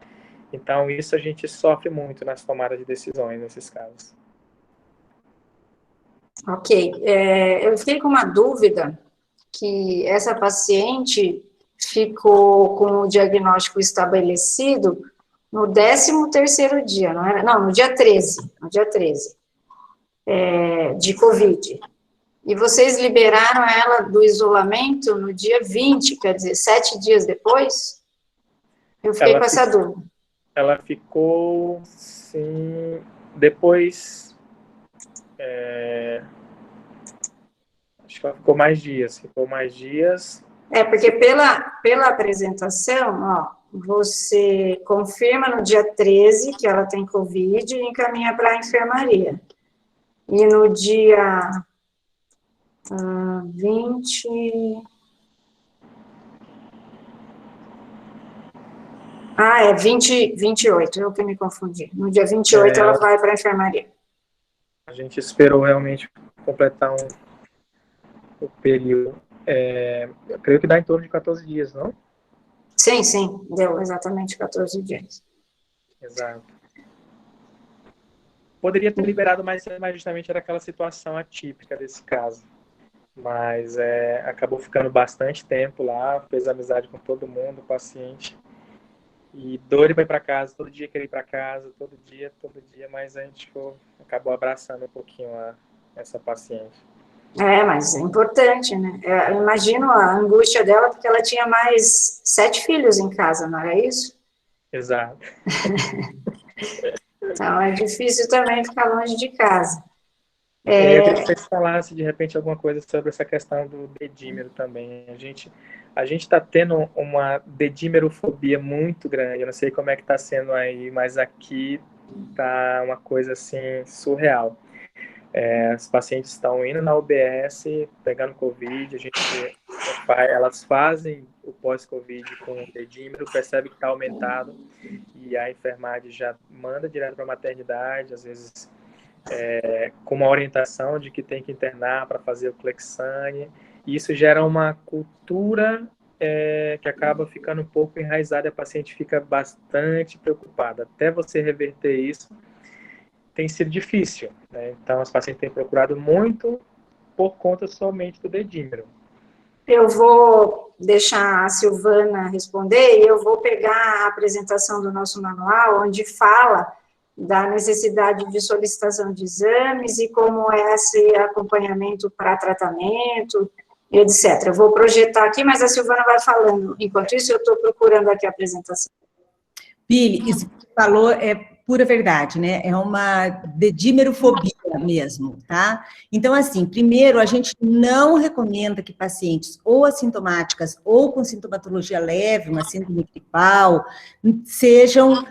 Speaker 3: Então, isso a gente sofre muito nas tomadas de decisões nesses casos.
Speaker 1: Ok. Eu fiquei com uma dúvida, que essa paciente ficou com o diagnóstico estabelecido no 13º dia, não era? Não, no dia 13, de Covid. E vocês liberaram ela do isolamento no dia 20, quer dizer, 7 dias depois? Eu fiquei com essa dúvida.
Speaker 3: Ela ficou, sim, depois, acho que ela ficou mais dias,
Speaker 1: Porque pela apresentação, ó, você confirma no dia 13 que ela tem Covid e encaminha para a enfermaria. E no dia 28, eu que me confundi. No dia 28 ela vai para a enfermaria.
Speaker 3: A gente esperou realmente completar o período. Eu creio que dá em torno de 14 dias, não?
Speaker 1: Sim, deu exatamente 14 dias.
Speaker 3: Exato. Poderia ter liberado, mas justamente era aquela situação atípica desse caso. Mas acabou ficando bastante tempo lá, fez amizade com todo mundo, o paciente. E doido para ir para casa, todo dia queria ir para casa, todo dia, mas a gente acabou abraçando um pouquinho essa paciente.
Speaker 1: Mas é importante, né? Eu imagino a angústia dela, porque ela tinha mais 7 filhos em casa, não era isso?
Speaker 3: Exato.
Speaker 1: Então, é difícil também ficar longe de casa.
Speaker 3: Eu queria que vocês falassem, de repente, alguma coisa sobre essa questão do dedímero também. A gente está tendo uma dedímerofobia muito grande. Eu não sei como é que está sendo aí, mas aqui está uma coisa, assim, surreal. Os pacientes estão indo na UBS, pegando Covid, elas fazem o pós-Covid com o dedímero, percebe que está aumentado, e a enfermagem já manda direto para a maternidade, às vezes com uma orientação de que tem que internar para fazer o Clexane, e isso gera uma cultura que acaba ficando um pouco enraizada, e a paciente fica bastante preocupada. Até você reverter isso, tem sido difícil, né? Então, os pacientes têm procurado muito por conta somente do dedímero.
Speaker 1: Eu vou deixar a Silvana responder e eu vou pegar a apresentação do nosso manual, onde fala da necessidade de solicitação de exames e como é esse acompanhamento para tratamento, etc. Eu vou projetar aqui, mas a Silvana vai falando. Enquanto isso, eu estou procurando aqui a apresentação.
Speaker 2: Pili, isso que você falou é pura verdade, né? É uma dedímerofobia mesmo, tá? Então, assim, primeiro, a gente não recomenda que pacientes ou assintomáticas ou com sintomatologia leve, uma síndrome gripal, sejam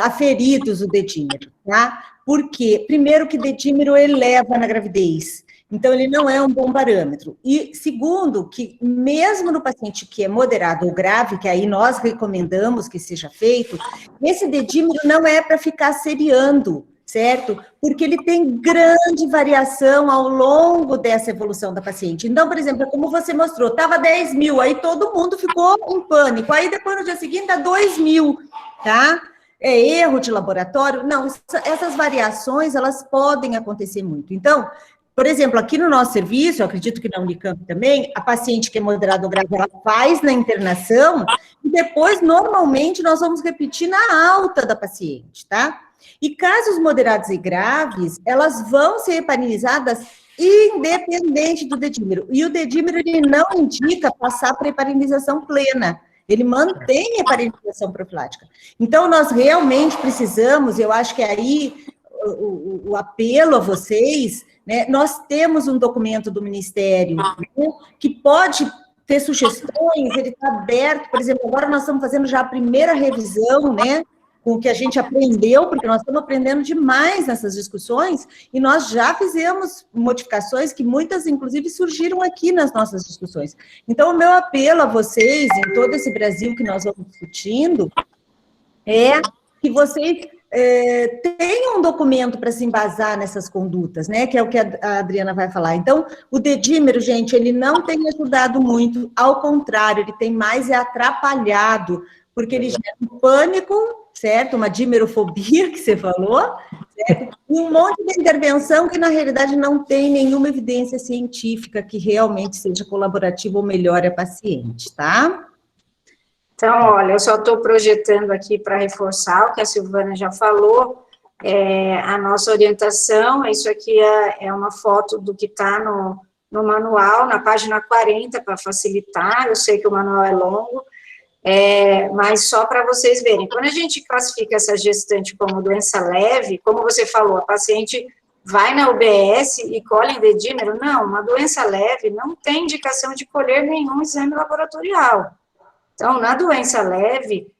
Speaker 2: aferidos o dedímero, tá? Porque, primeiro, que dedímero eleva na gravidez. Então, ele não é um bom parâmetro. E, segundo, que mesmo no paciente que é moderado ou grave, que aí nós recomendamos que seja feito, esse dedímero não é para ficar seriando, certo? Porque ele tem grande variação ao longo dessa evolução da paciente. Então, por exemplo, como você mostrou, estava 10 mil, aí todo mundo ficou em pânico. Aí, depois, no dia seguinte, dá 2 mil, tá? É erro de laboratório? Não, essas variações, elas podem acontecer muito. Então, por exemplo, aqui no nosso serviço, eu acredito que na Unicamp também, a paciente que é moderada ou grave, ela faz na internação e depois, normalmente, nós vamos repetir na alta da paciente, tá? E casos moderados e graves, elas vão ser heparinizadas independente do dedímero. E o dedímero, ele não indica passar para heparinização plena. Ele mantém a heparinização profilática. Então, nós realmente precisamos, eu acho que aí o apelo a vocês, né, nós temos um documento do Ministério, né, que pode ter sugestões, ele está aberto, por exemplo, agora nós estamos fazendo já a primeira revisão, né, com o que a gente aprendeu, porque nós estamos aprendendo demais nessas discussões, e nós já fizemos modificações que muitas, inclusive, surgiram aqui nas nossas discussões. Então, o meu apelo a vocês, em todo esse Brasil que nós vamos discutindo, é que vocês tenham um documento para se embasar nessas condutas, né, que é o que a Adriana vai falar. Então, o dedímero, gente, ele não tem ajudado muito, ao contrário, ele tem mais atrapalhado porque ele gera um pânico, certo? Uma dimerofobia, que você falou, certo? E um monte de intervenção que, na realidade, não tem nenhuma evidência científica que realmente seja colaborativa ou melhore a paciente, tá?
Speaker 1: Então, olha, eu só estou projetando aqui para reforçar o que a Silvana já falou, a nossa orientação, isso aqui é uma foto do que está no manual, na página 40, para facilitar, eu sei que o manual é longo, mas só para vocês verem, quando a gente classifica essa gestante como doença leve, como você falou, a paciente vai na UBS e colhe dedímero, não, uma doença leve não tem indicação de colher nenhum exame laboratorial. Então, na doença leve,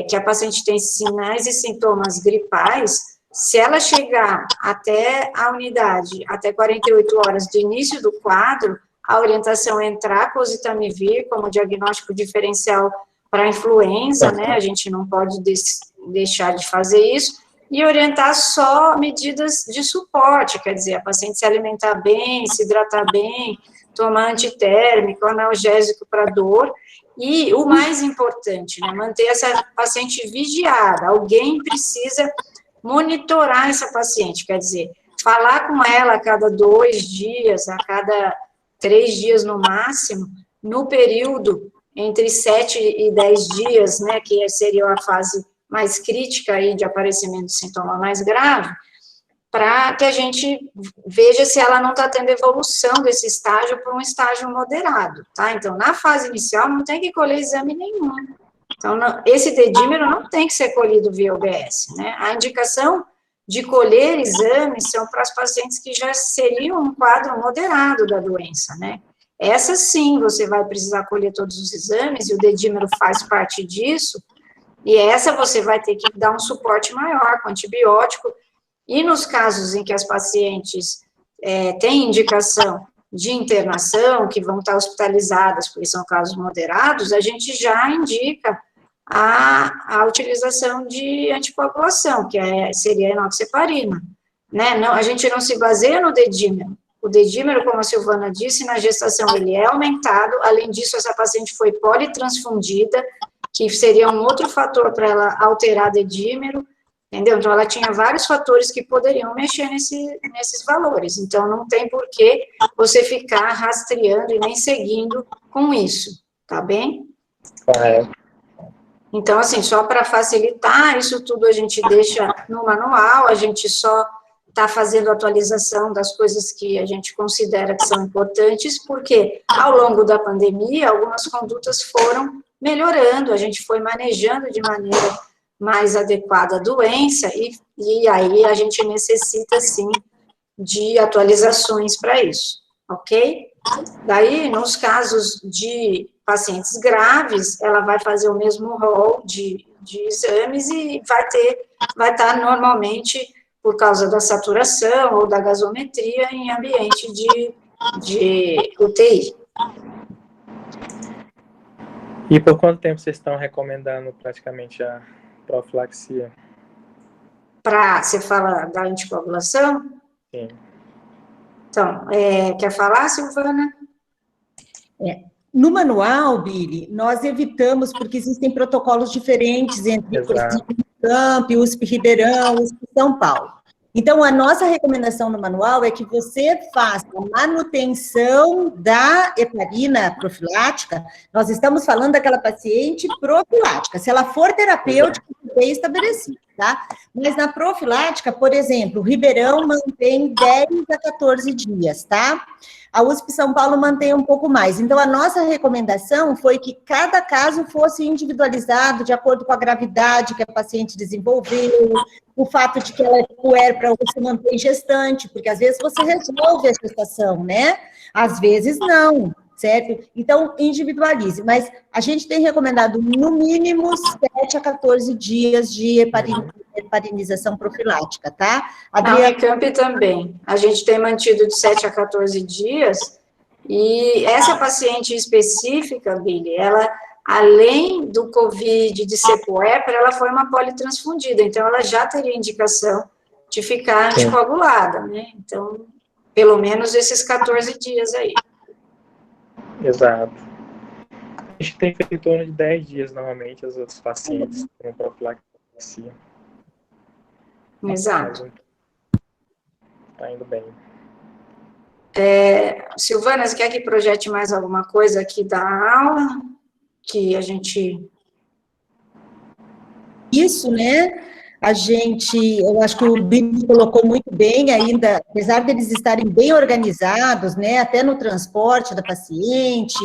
Speaker 1: que a paciente tem sinais e sintomas gripais, se ela chegar até a unidade, até 48 horas do início do quadro, a orientação é entrar com o Zitamivir como diagnóstico diferencial para influenza, né, a gente não pode deixar de fazer isso, e orientar só medidas de suporte, quer dizer, a paciente se alimentar bem, se hidratar bem, tomar antitérmico, analgésico para dor, e o mais importante, né, manter essa paciente vigiada, alguém precisa monitorar essa paciente, quer dizer, falar com ela a cada 2 dias, a cada 3 dias no máximo, no período entre 7 e 10 dias, né, que seria a fase mais crítica aí de aparecimento de sintoma mais grave, para que a gente veja se ela não está tendo evolução desse estágio para um estágio moderado, tá? Então, na fase inicial, não tem que colher exame nenhum. Então, esse dedímero não tem que ser colhido via UBS, né? A indicação de colher exames são para as pacientes que já seriam um quadro moderado da doença, né? Essa sim, você vai precisar colher todos os exames, e o dedímero faz parte disso, e essa você vai ter que dar um suporte maior com antibiótico. E nos casos em que as pacientes têm indicação de internação, que vão estar hospitalizadas, porque são casos moderados, a gente já indica a utilização de anticoagulação, que seria a enoxaparina, né? Não, a gente não se baseia no dedímero. O dedímero, como a Silvana disse, na gestação ele é aumentado, além disso, essa paciente foi politransfundida, que seria um outro fator para ela alterar dedímero, entendeu? Então, ela tinha vários fatores que poderiam mexer nesses valores. Então, não tem por que você ficar rastreando e nem seguindo com isso, tá bem? Então, assim, só para facilitar, isso tudo a gente deixa no manual, a gente só está fazendo atualização das coisas que a gente considera que são importantes, porque ao longo da pandemia, algumas condutas foram melhorando, a gente foi manejando de maneira mais adequada a doença, e aí a gente necessita, sim, de atualizações para isso, ok? Daí, nos casos de pacientes graves, ela vai fazer o mesmo rol de exames e vai estar normalmente, por causa da saturação ou da gasometria, em ambiente de UTI.
Speaker 3: E por quanto tempo vocês estão recomendando praticamente a profilaxia?
Speaker 1: Você fala da anticoagulação?
Speaker 3: Sim.
Speaker 1: Então, quer falar, Silvana?
Speaker 2: No manual, Billy, nós evitamos, porque existem protocolos diferentes entre Unicamp, USP Ribeirão, USP São Paulo. Então, a nossa recomendação no manual é que você faça a manutenção da heparina profilática. Nós estamos falando daquela paciente profilática. Se ela for terapêutica, bem estabelecido, tá? Mas na profilática, por exemplo, o Ribeirão mantém 10 a 14 dias, tá? A USP São Paulo mantém um pouco mais. Então, a nossa recomendação foi que cada caso fosse individualizado de acordo com a gravidade que a paciente desenvolveu, o fato de que ela é puérpera ou se mantém gestante, porque às vezes você resolve a gestação, né? Às vezes não, certo? Então, individualize. Mas a gente tem recomendado, no mínimo, 7 a 14 dias de heparinização profilática, tá?
Speaker 1: A Unicamp também. A gente tem mantido de 7 a 14 dias, e essa paciente específica, Billy, ela, além do COVID, de ser puérpera, ela foi uma politransfundida, então ela já teria indicação de ficar anticoagulada, né? Então, pelo menos esses 14 dias aí.
Speaker 3: Exato. gente tem feito em torno de 10 dias, normalmente, os outros pacientes com profilaxia.
Speaker 1: Exato.
Speaker 3: Está indo bem.
Speaker 1: Silvana, você quer que projete mais alguma coisa aqui da aula? Que a gente...
Speaker 2: Isso, né? Eu acho que o Bini colocou muito bem ainda, apesar deles estarem bem organizados, né, até no transporte da paciente,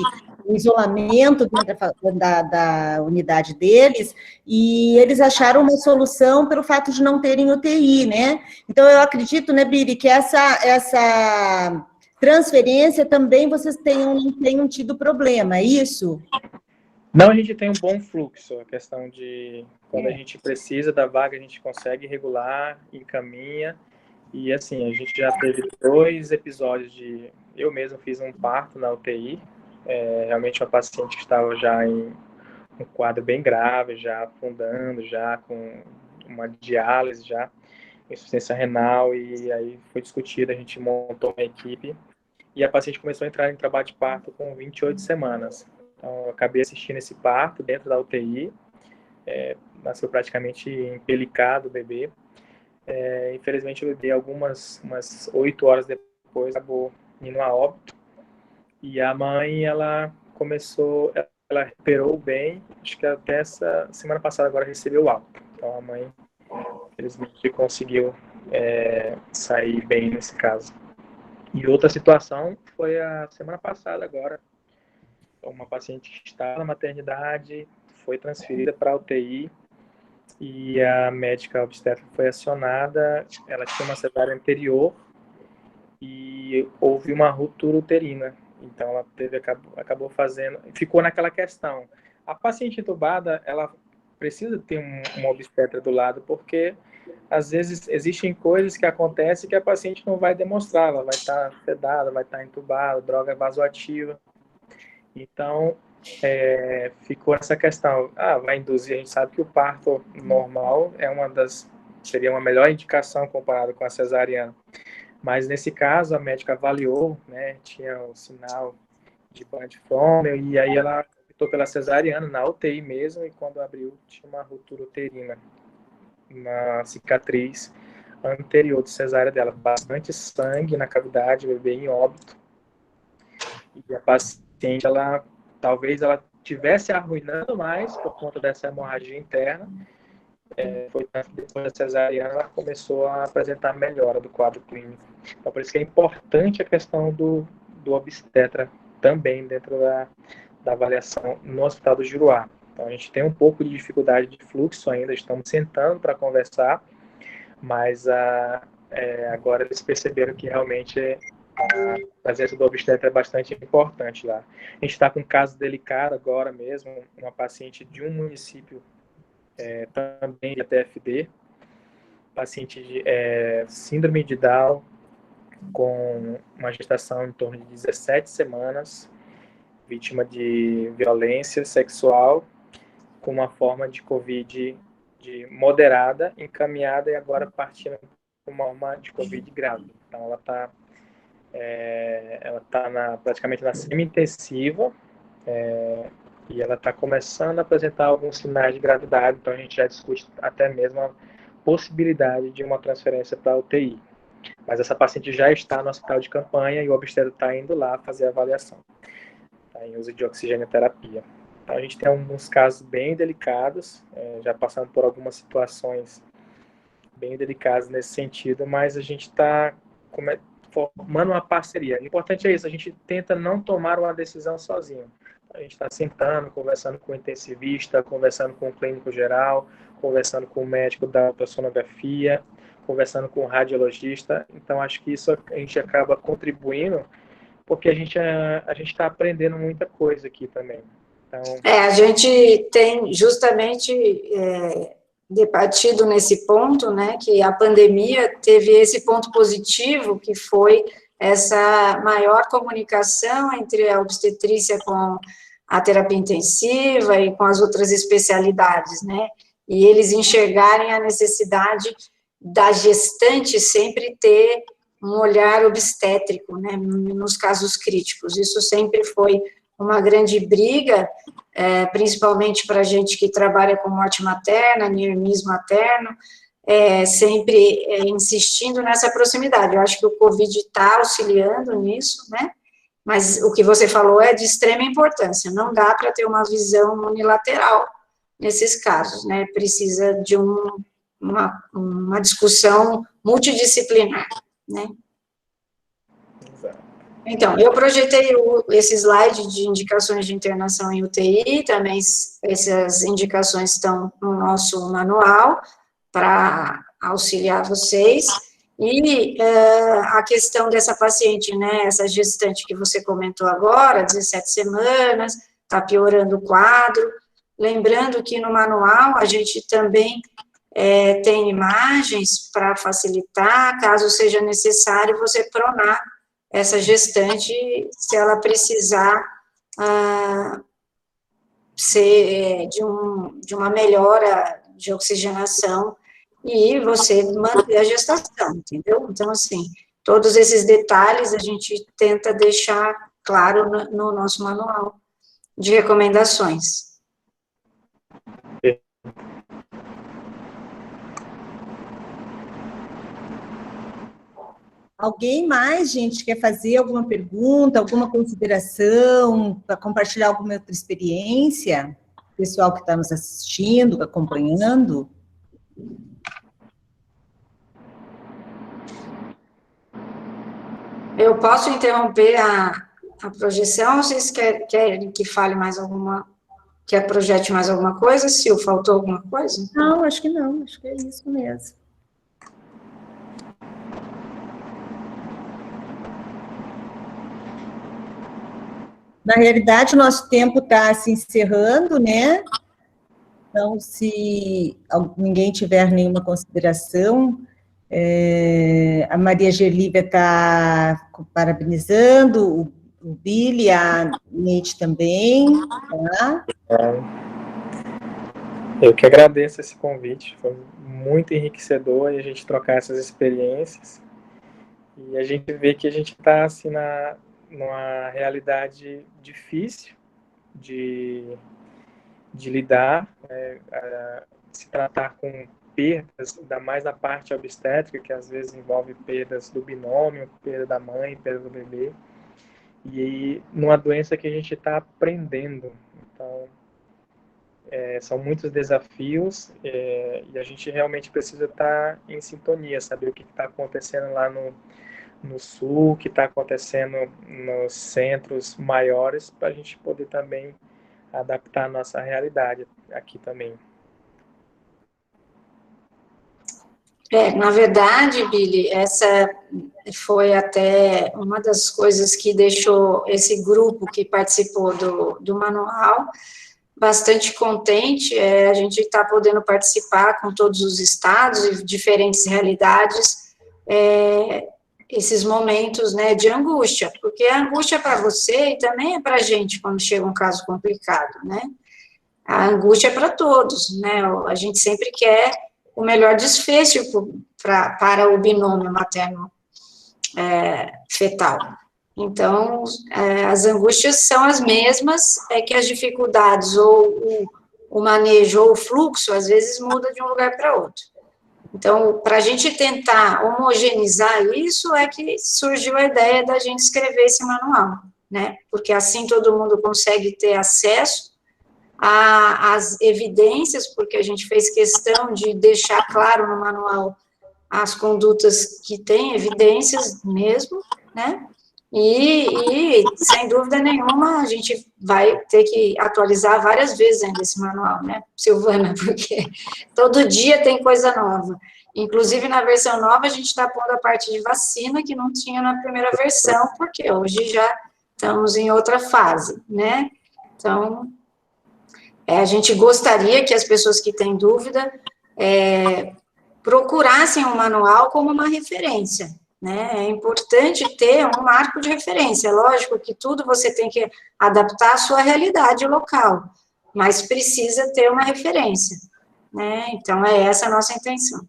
Speaker 2: o isolamento dentro da unidade deles, e eles acharam uma solução pelo fato de não terem UTI, né? Então, eu acredito, né, Biri, que essa transferência também vocês tenham tido problema, é isso?
Speaker 3: Não, a gente tem um bom fluxo, a questão de quando a gente precisa da vaga, a gente consegue regular, encaminha, e assim, a gente já teve 2 episódios eu mesmo fiz um parto na UTI, realmente uma paciente que estava já em um quadro bem grave, já afundando, já com uma diálise, já insuficiência renal, e aí foi discutido, a gente montou uma equipe, e a paciente começou a entrar em trabalho de parto com 28 semanas. Então, eu acabei assistindo esse parto dentro da UTI, nasceu praticamente empelicado o bebê. Infelizmente, o bebê, umas 8 horas depois, acabou indo a óbito. E a mãe, ela recuperou bem, acho que até essa semana passada agora recebeu alta. Então, a mãe, infelizmente, conseguiu sair bem nesse caso. E outra situação foi a semana passada agora, uma paciente que estava na maternidade, foi transferida para a UTI e a médica obstétrica foi acionada, ela tinha uma cesárea anterior e houve uma ruptura uterina. Então ela acabou fazendo, ficou naquela questão. A paciente entubada, ela precisa ter uma obstetra do lado, porque às vezes existem coisas que acontecem que a paciente não vai demonstrar, ela vai estar sedada, vai estar entubada, droga vasoativa. Então, ficou essa questão, vai induzir, a gente sabe que o parto normal seria uma melhor indicação comparado com a cesariana, mas nesse caso a médica avaliou, né, tinha o sinal de Band-Frommel, e aí ela optou pela cesariana, na UTI mesmo, e quando abriu tinha uma ruptura uterina, uma cicatriz anterior de cesárea dela, bastante sangue na cavidade, bebê em óbito, e a paciente, talvez ela estivesse arruinando mais por conta dessa hemorragia interna. Foi tanto que depois da cesariana ela começou a apresentar melhora do quadro clínico. Então, por isso que é importante a questão do obstetra também dentro da avaliação no Hospital do Juruá. Então, a gente tem um pouco de dificuldade de fluxo ainda, estamos sentando para conversar, mas agora eles perceberam que realmente a presença do obstetra é bastante importante lá. A gente está com um caso delicado agora mesmo, uma paciente de um município também de TFD, paciente de síndrome de Down, com uma gestação em torno de 17 semanas, vítima de violência sexual, com uma forma de Covid moderada, encaminhada e agora partindo para uma forma de Covid grave. Então, ela está praticamente na semi-intensiva, e ela está começando a apresentar alguns sinais de gravidade, então a gente já discute até mesmo a possibilidade de uma transferência para a UTI. Mas essa paciente já está no hospital de campanha e o obstetra está indo lá fazer a avaliação. Está em uso de oxigenoterapia. Então a gente tem alguns casos bem delicados, já passando por algumas situações bem delicadas nesse sentido, mas a gente está formando uma parceria. O importante é isso, a gente tenta não tomar uma decisão sozinho. A gente está sentando, conversando com o intensivista, conversando com o clínico geral, conversando com o médico da ultrassonografia, conversando com o radiologista. Então, acho que isso a gente acaba contribuindo, porque a gente está aprendendo muita coisa aqui também. Então...
Speaker 1: a gente tem justamente debatido nesse ponto, né, que a pandemia teve esse ponto positivo, que foi essa maior comunicação entre a obstetrícia com a terapia intensiva e com as outras especialidades, né, e eles enxergarem a necessidade da gestante sempre ter um olhar obstétrico, né, nos casos críticos. Isso sempre foi uma grande briga, principalmente para a gente que trabalha com morte materna, neonismo materno, sempre insistindo nessa proximidade. Eu acho que o Covid está auxiliando nisso, né? Mas o que você falou é de extrema importância, não dá para ter uma visão unilateral nesses casos, né? Precisa de uma discussão multidisciplinar, né? Então, eu projetei esse slide de indicações de internação em UTI, também essas indicações estão no nosso manual, para auxiliar vocês, e a questão dessa paciente, né, essa gestante que você comentou agora, 17 semanas, está piorando o quadro, lembrando que no manual a gente também tem imagens para facilitar, caso seja necessário você pronar essa gestante, se ela precisar ser de uma melhora de oxigenação e você manter a gestação, entendeu? Então, assim, todos esses detalhes a gente tenta deixar claro no nosso manual de recomendações.
Speaker 2: Alguém mais, gente, quer fazer alguma pergunta, alguma consideração, para compartilhar alguma outra experiência? O pessoal que está nos assistindo, acompanhando.
Speaker 1: Eu posso interromper a projeção, ou vocês querem que fale mais alguma, que projete mais alguma coisa, Sil? Faltou alguma coisa?
Speaker 2: Não, acho que é isso mesmo. Na realidade, o nosso tempo está se encerrando, né? Então, se ninguém tiver nenhuma consideração, a Maria Gerlívia está parabenizando, o Billy, a Neide também, tá?
Speaker 3: Eu que agradeço esse convite, foi muito enriquecedor a gente trocar essas experiências, e a gente vê que a gente está assim, numa realidade difícil de lidar, se tratar com perdas, ainda mais na parte obstétrica, que às vezes envolve perdas do binômio, perda da mãe, perda do bebê, e numa doença que a gente está aprendendo. Então, são muitos desafios, e a gente realmente precisa estar em sintonia, saber o que está acontecendo lá no sul, o que está acontecendo nos centros maiores, para a gente poder também adaptar a nossa realidade aqui também.
Speaker 1: Na verdade, Billy, essa foi até uma das coisas que deixou esse grupo que participou do manual bastante contente, a gente está podendo participar com todos os estados e diferentes realidades, esses momentos, né, de angústia, porque a angústia é para você e também é para a gente quando chega um caso complicado, né? A angústia é para todos, né? A gente sempre quer o melhor desfecho para o binômio materno fetal. Então, as angústias são as mesmas, que as dificuldades, ou o manejo, ou o fluxo, às vezes muda de um lugar para outro. Então, para a gente tentar homogeneizar isso, é que surgiu a ideia da gente escrever esse manual, né? Porque assim todo mundo consegue ter acesso às evidências, porque a gente fez questão de deixar claro no manual as condutas que têm evidências mesmo, né? E, sem dúvida nenhuma, a gente vai ter que atualizar várias vezes ainda esse manual, né, Silvana? Porque todo dia tem coisa nova. Inclusive, na versão nova, a gente está pondo a parte de vacina, que não tinha na primeira versão, porque hoje já estamos em outra fase, né? Então, a gente gostaria que as pessoas que têm dúvida procurassem o manual como uma referência, né? É importante ter um marco de referência. Lógico que tudo você tem que adaptar à sua realidade local, mas precisa ter uma referência, né? Então, essa a nossa intenção.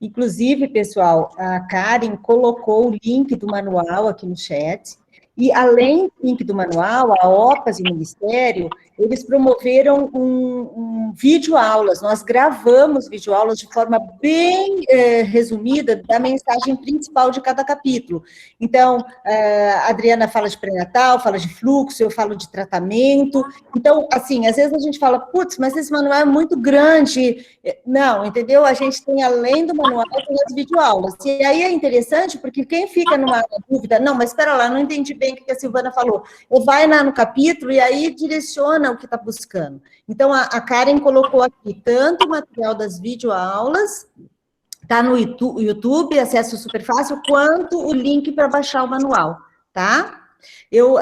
Speaker 2: Inclusive, pessoal, a Karen colocou o link do manual aqui no chat, E, além do link do manual, a OPAS e o Ministério, eles promoveram um vídeo-aulas. Nós gravamos vídeo-aulas de forma bem resumida da mensagem principal de cada capítulo. Então, a Adriana fala de pré-natal, fala de fluxo, eu falo de tratamento. Então, assim, às vezes a gente fala, putz, mas esse manual é muito grande. Não, entendeu? A gente tem, além do manual, tem as videoaulas. E aí é interessante, porque quem fica numa dúvida, não, mas espera lá, não entendi bem o que a Silvana falou. Vai lá no capítulo e aí direciona o que está buscando. Então, a Karen colocou aqui tanto o material das videoaulas, está no YouTube, acesso super fácil, quanto o link para baixar o manual, tá? Eu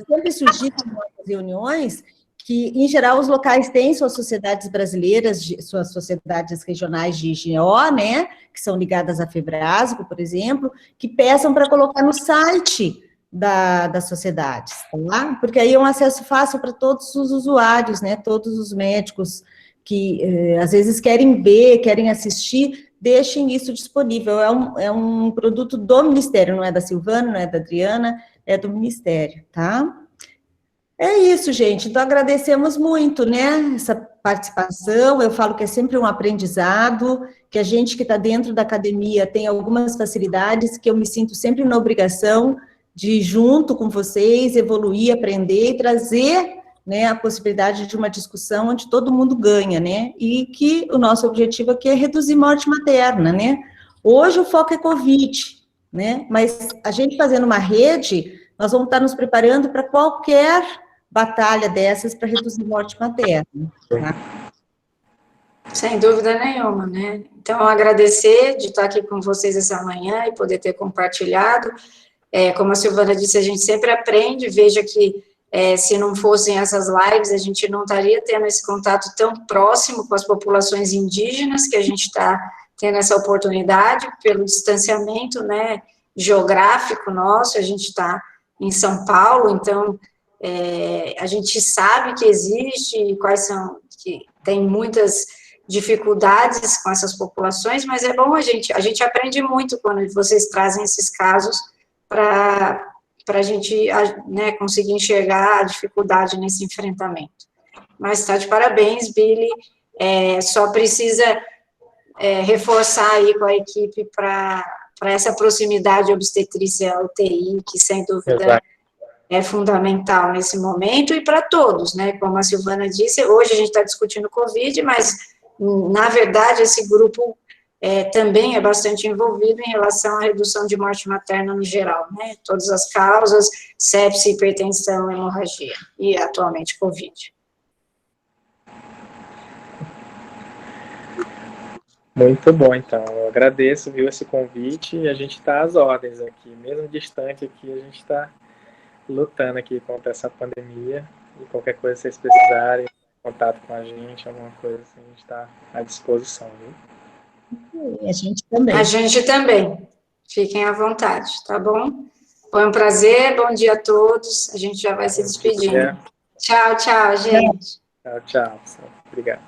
Speaker 2: sempre sugiro em nossas reuniões que, em geral, os locais têm suas sociedades brasileiras, suas sociedades regionais de GO, né, que são ligadas à FEBRASGO, por exemplo, que peçam para colocar no site das sociedades, tá? Porque aí é um acesso fácil para todos os usuários, né, todos os médicos que, às vezes, querem ver, querem assistir, deixem isso disponível. É um produto do Ministério, não é da Silvana, não é da Adriana, é do Ministério, tá? É isso, gente. Então, agradecemos muito, né, essa participação. Eu falo que é sempre um aprendizado, que a gente que está dentro da academia tem algumas facilidades, que eu me sinto sempre na obrigação de, junto com vocês, evoluir, aprender e trazer, né, a possibilidade de uma discussão onde todo mundo ganha, né, e que o nosso objetivo aqui é reduzir morte materna, né. Hoje o foco é Covid, né, mas a gente fazendo uma rede, nós vamos estar nos preparando para qualquer batalha dessas para reduzir morte materna. Tá?
Speaker 1: Sem dúvida nenhuma, né? Então, agradecer de estar aqui com vocês essa manhã e poder ter compartilhado. Como a Silvana disse, a gente sempre aprende, veja que se não fossem essas lives, a gente não estaria tendo esse contato tão próximo com as populações indígenas, que a gente está tendo essa oportunidade pelo distanciamento, né, geográfico nosso. A gente está em São Paulo, então a gente sabe que existe, que tem muitas dificuldades com essas populações, mas é bom a gente aprende muito quando vocês trazem esses casos para a gente, né, conseguir enxergar a dificuldade nesse enfrentamento. Mas está de parabéns, Billy, só precisa reforçar aí com a equipe para essa proximidade obstetrícia-UTI, que sem dúvida é fundamental nesse momento, e para todos, né, como a Silvana disse, hoje a gente está discutindo Covid, mas, na verdade, esse grupo também é bastante envolvido em relação à redução de morte materna no geral, né, todas as causas, sepse, hipertensão, hemorragia, e atualmente Covid.
Speaker 3: Muito bom, então, eu agradeço, viu, esse convite, e a gente está às ordens aqui, mesmo distante aqui, a gente está lutando aqui contra essa pandemia, e qualquer coisa que vocês precisarem, contato com a gente, alguma coisa assim, a gente está à disposição, viu?
Speaker 2: E a gente também.
Speaker 1: A gente também. Fiquem à vontade, tá bom? Foi um prazer, bom dia a todos, a gente já vai se despedindo. Tchau, tchau, gente.
Speaker 3: Tchau, tchau. Obrigado.